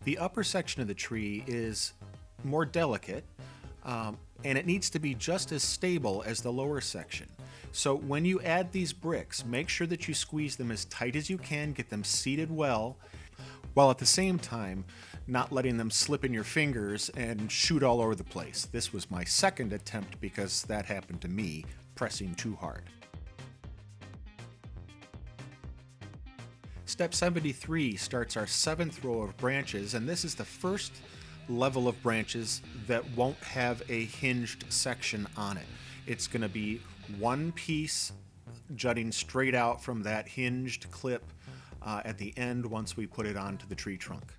The upper section of the tree is more delicate, and it needs to be just as stable as the lower section. So when you add these bricks, make sure that you squeeze them as tight as you can, get them seated well, while at the same time not letting them slip in your fingers and shoot all over the place. This was my second attempt because that happened to me, pressing too hard. Step 73 starts our 7th row of branches, and this is the first level of branches that won't have a hinged section on it. It's going to be one piece jutting straight out from that hinged clip at the end once we put it onto the tree trunk.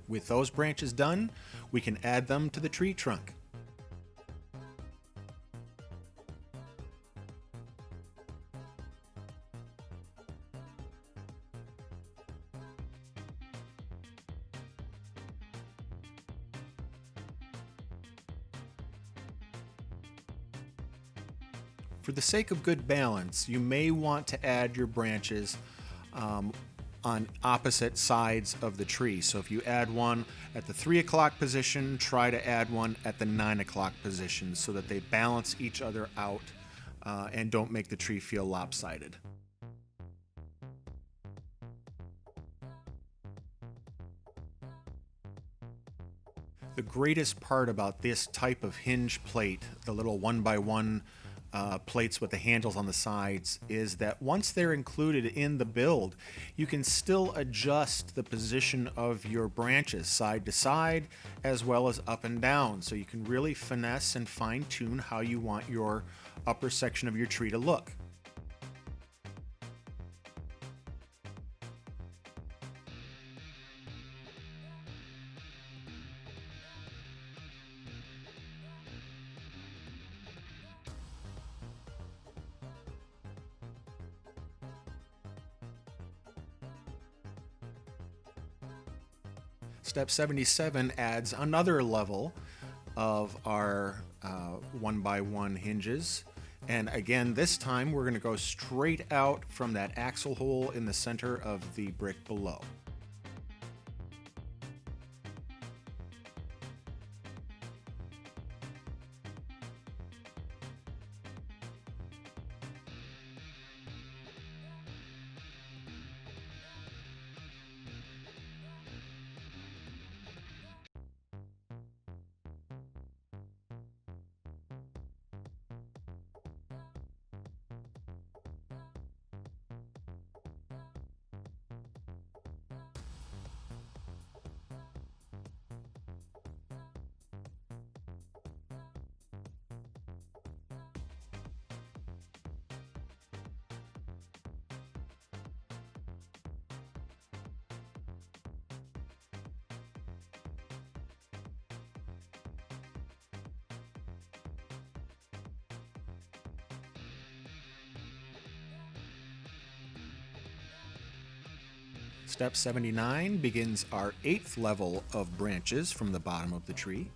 With those branches done, we can add them to the tree trunk. For the sake of good balance, you may want to add your branches on opposite sides of the tree. So if you add one at the 3 o'clock position, try to add one at the 9 o'clock position so that they balance each other out and don't make the tree feel lopsided. The greatest part about this type of hinge plate, the little 1x1 plates with the handles on the sides, is that once they're included in the build, you can still adjust the position of your branches side to side as well as up and down. So you can really finesse and fine tune how you want your upper section of your tree to look. Step 77 adds another level of our 1x1 hinges. And again, this time we're going to go straight out from that axle hole in the center of the brick below. Step 79 begins our 8th level of branches from the bottom of the tree.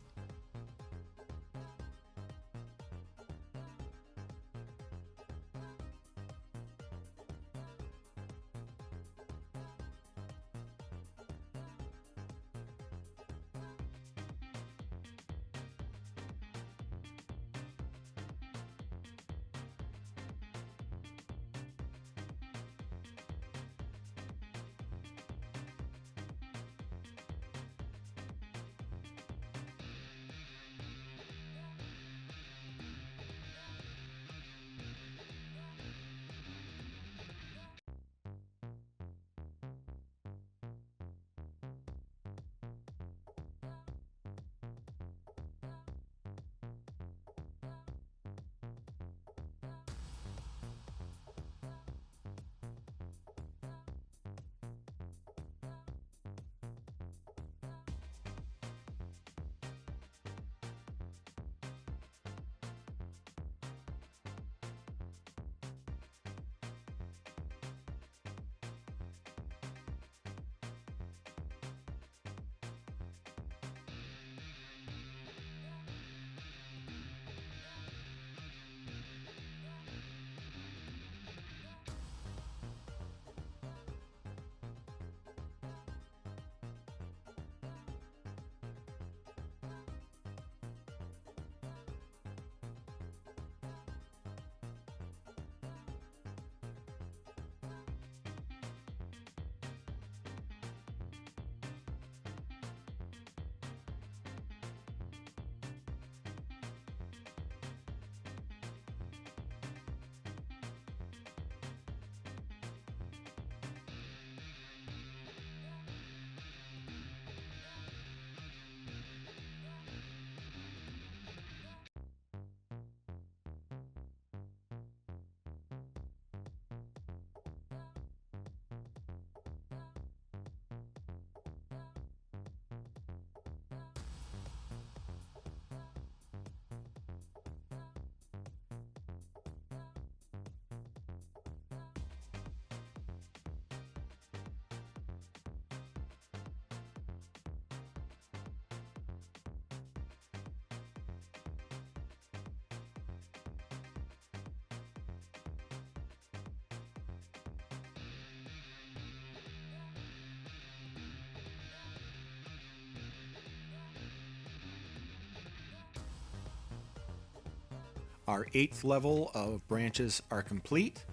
Our 8th level of branches are complete,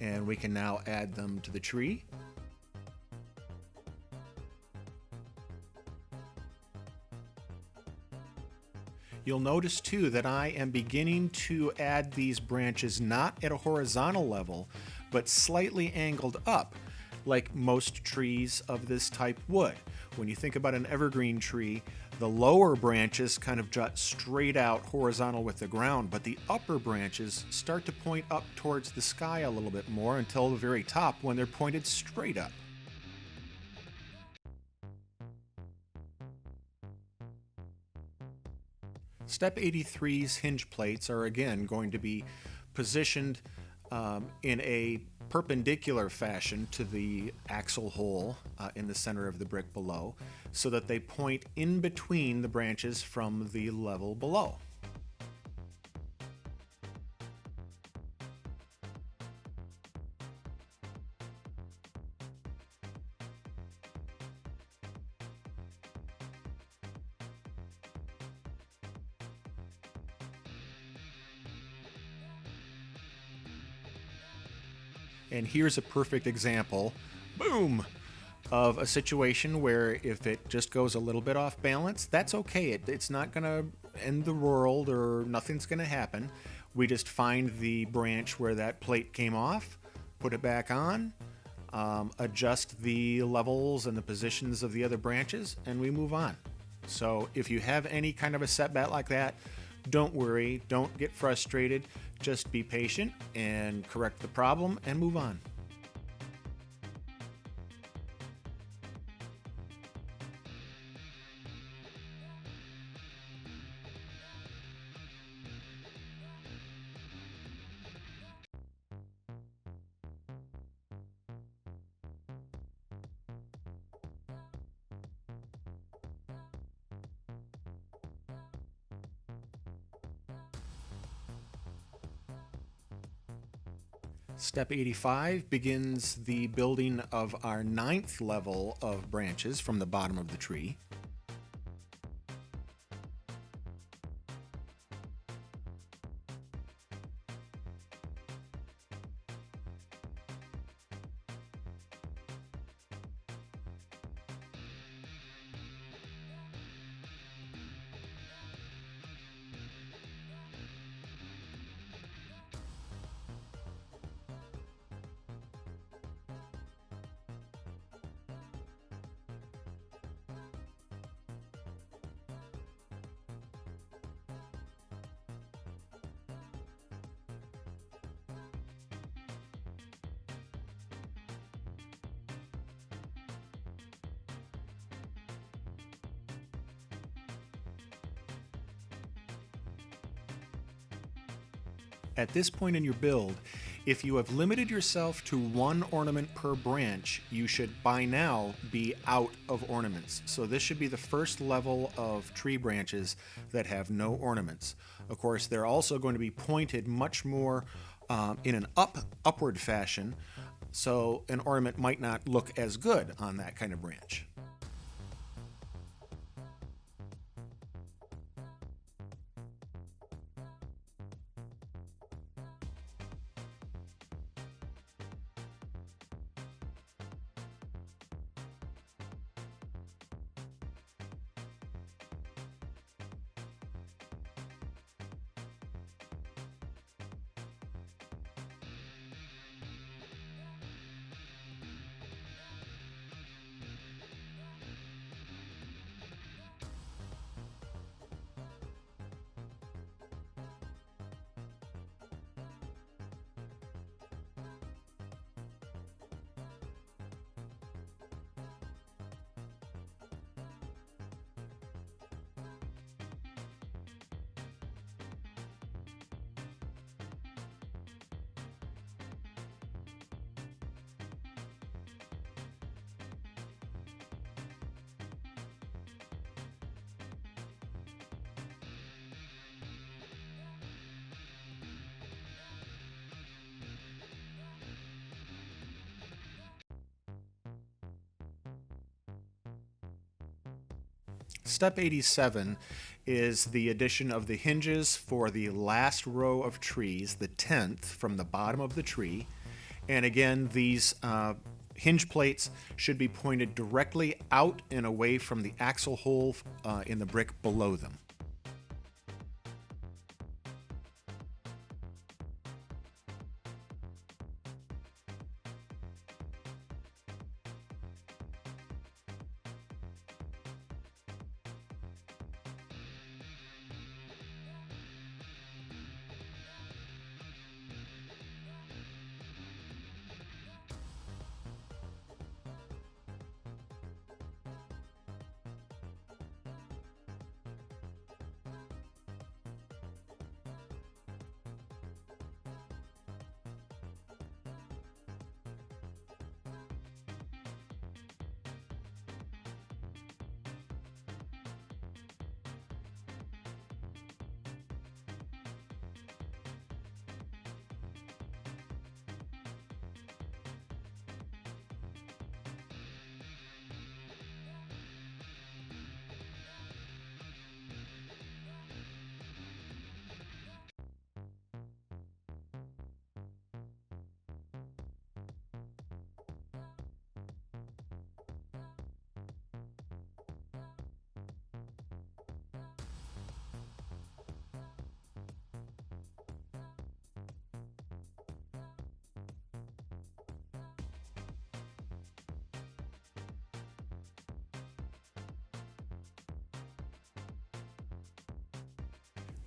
and we can now add them to the tree. You'll notice too that I am beginning to add these branches not at a horizontal level, but slightly angled up, like most trees of this type would. When you think about an evergreen tree, the lower branches kind of jut straight out horizontal with the ground, but the upper branches start to point up towards the sky a little bit more until the very top when they're pointed straight up. Step 83's hinge plates are again going to be positioned in a perpendicular fashion to the axle hole in the center of the brick below, so that they point in between the branches from the level below. And here's a perfect example, boom, of a situation where if it just goes a little bit off balance, that's okay. It's not going to end the world or nothing's going to happen. We just find the branch where that plate came off, put it back on, adjust the levels and the positions of the other branches, and we move on. So if you have any kind of a setback like that, don't worry, don't get frustrated, just be patient and correct the problem and move on. Step 85 begins the building of our 9th level of branches from the bottom of the tree. At this point in your build, if you have limited yourself to one ornament per branch, you should by now be out of ornaments. So this should be the first level of tree branches that have no ornaments. Of course, they're also going to be pointed much more in an upward fashion, so an ornament might not look as good on that kind of branch. Step 87 is the addition of the hinges for the last row of trees, the 10th from the bottom of the tree. And again, these hinge plates should be pointed directly out and away from the axle hole in the brick below them.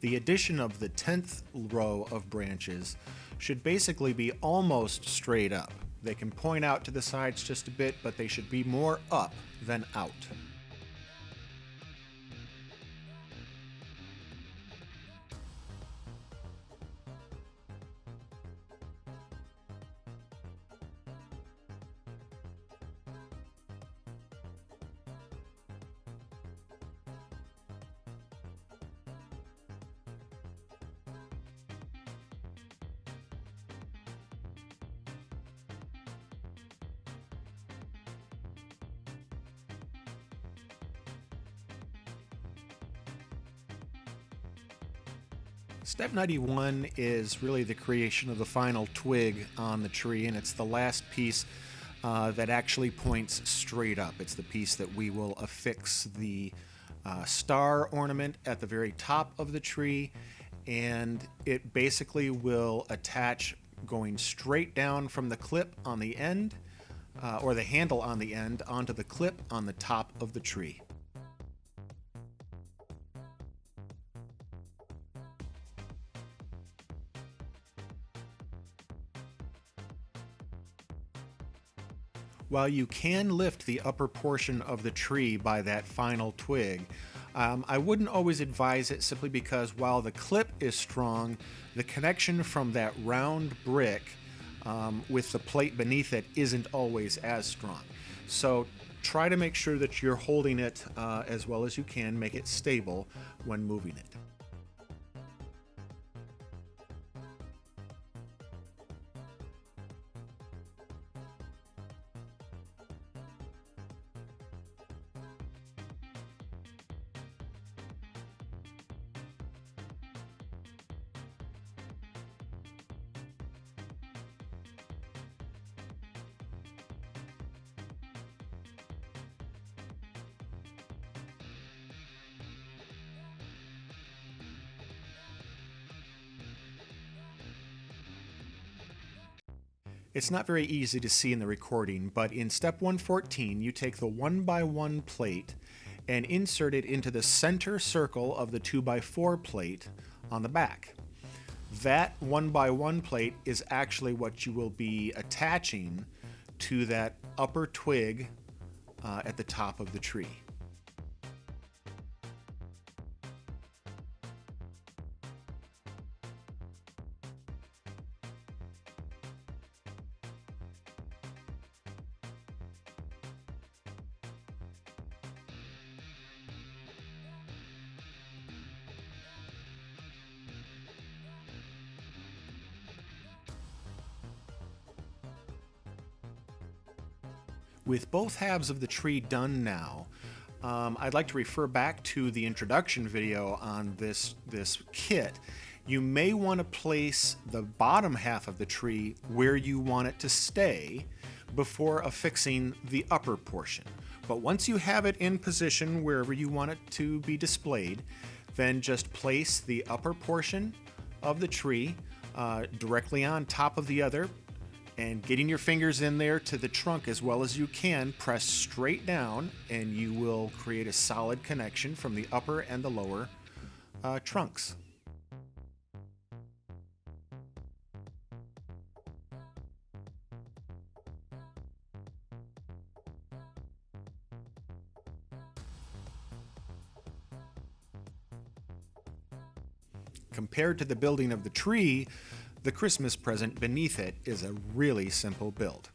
The addition of the 10th row of branches should basically be almost straight up. They can point out to the sides just a bit, but they should be more up than out. Step 91 is really the creation of the final twig on the tree, and it's the last piece that actually points straight up. It's the piece that we will affix the star ornament at the very top of the tree, and it basically will attach going straight down from the clip on the end, or the handle on the end, onto the clip on the top of the tree. While you can lift the upper portion of the tree by that final twig, I wouldn't always advise it, simply because while the clip is strong, the connection from that round brick with the plate beneath it isn't always as strong. So try to make sure that you're holding it as well as you can, make it stable when moving it. It's not very easy to see in the recording, but in step 114, you take the 1x1 plate and insert it into the center circle of the 2x4 plate on the back. That 1x1 plate is actually what you will be attaching to that upper twig at the top of the tree. With both halves of the tree done now, I'd like to refer back to the introduction video on this kit. You may want to place the bottom half of the tree where you want it to stay before affixing the upper portion. But once you have it in position wherever you want it to be displayed, then just place the upper portion of the tree directly on top of the other, and getting your fingers in there to the trunk as well as you can, press straight down and you will create a solid connection from the upper and the lower trunks. Compared to the building of the tree, the Christmas present beneath it is a really simple build.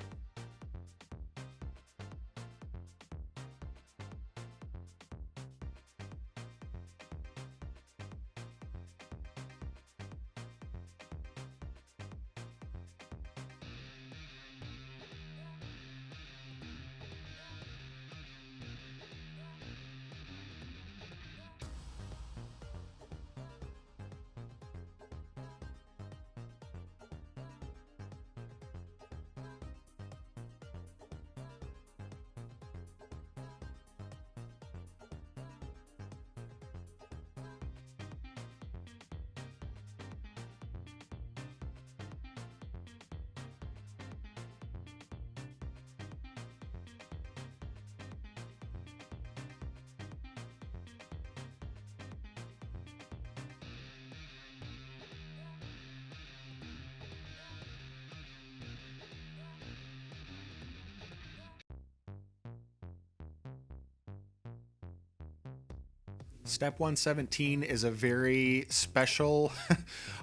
Step 117 is a very special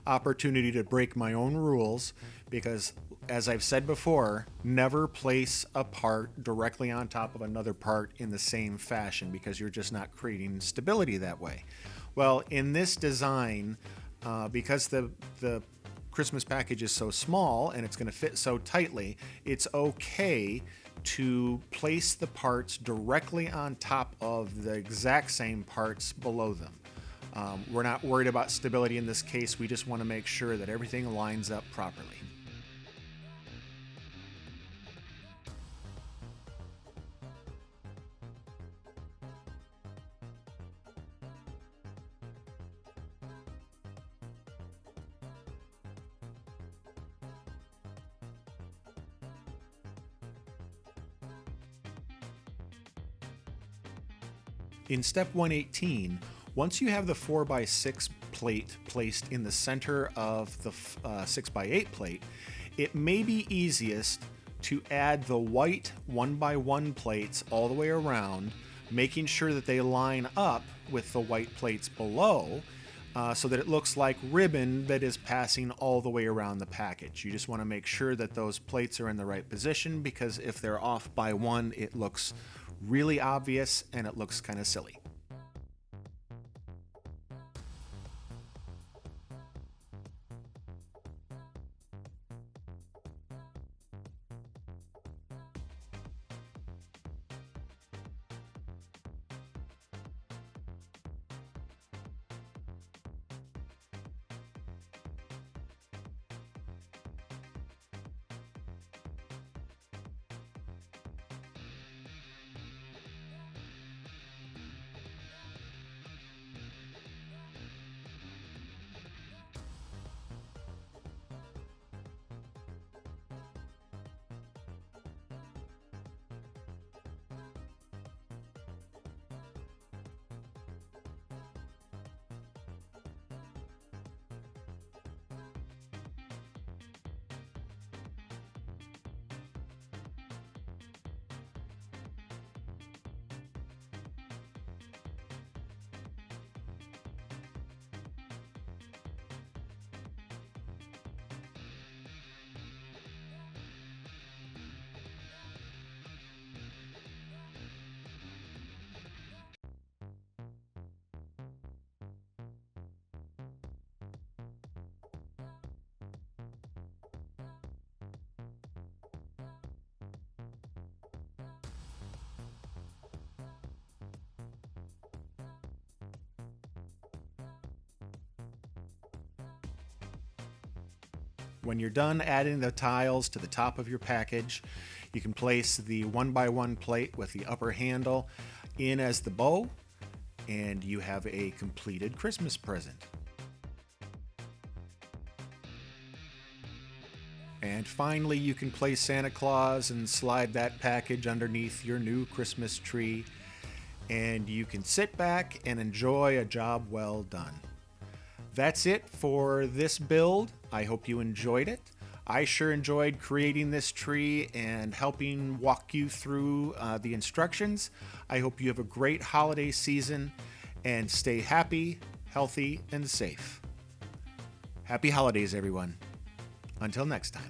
opportunity to break my own rules because, as I've said before, never place a part directly on top of another part in the same fashion because you're just not creating stability that way. Well, in this design, because the Christmas package is so small and it's going to fit so tightly, it's okay to place the parts directly on top of the exact same parts below them. We're not worried about stability in this case. We just want to make sure that everything lines up properly. In step 118, once you have the 4x6 plate placed in the center of the 6x8 plate, it may be easiest to add the white 1x1 plates all the way around, making sure that they line up with the white plates below, so that it looks like ribbon that is passing all the way around the package. You just want to make sure that those plates are in the right position, because if they're off by one, it looks really obvious and it looks kind of silly. When you're done adding the tiles to the top of your package, you can place the 1x1 plate with the upper handle in as the bow, and you have a completed Christmas present. And finally, you can place Santa Claus and slide that package underneath your new Christmas tree, and you can sit back and enjoy a job well done. That's it for this build. I hope you enjoyed it. I sure enjoyed creating this tree and helping walk you through the instructions. I hope you have a great holiday season and stay happy, healthy, and safe. Happy holidays, everyone. Until next time.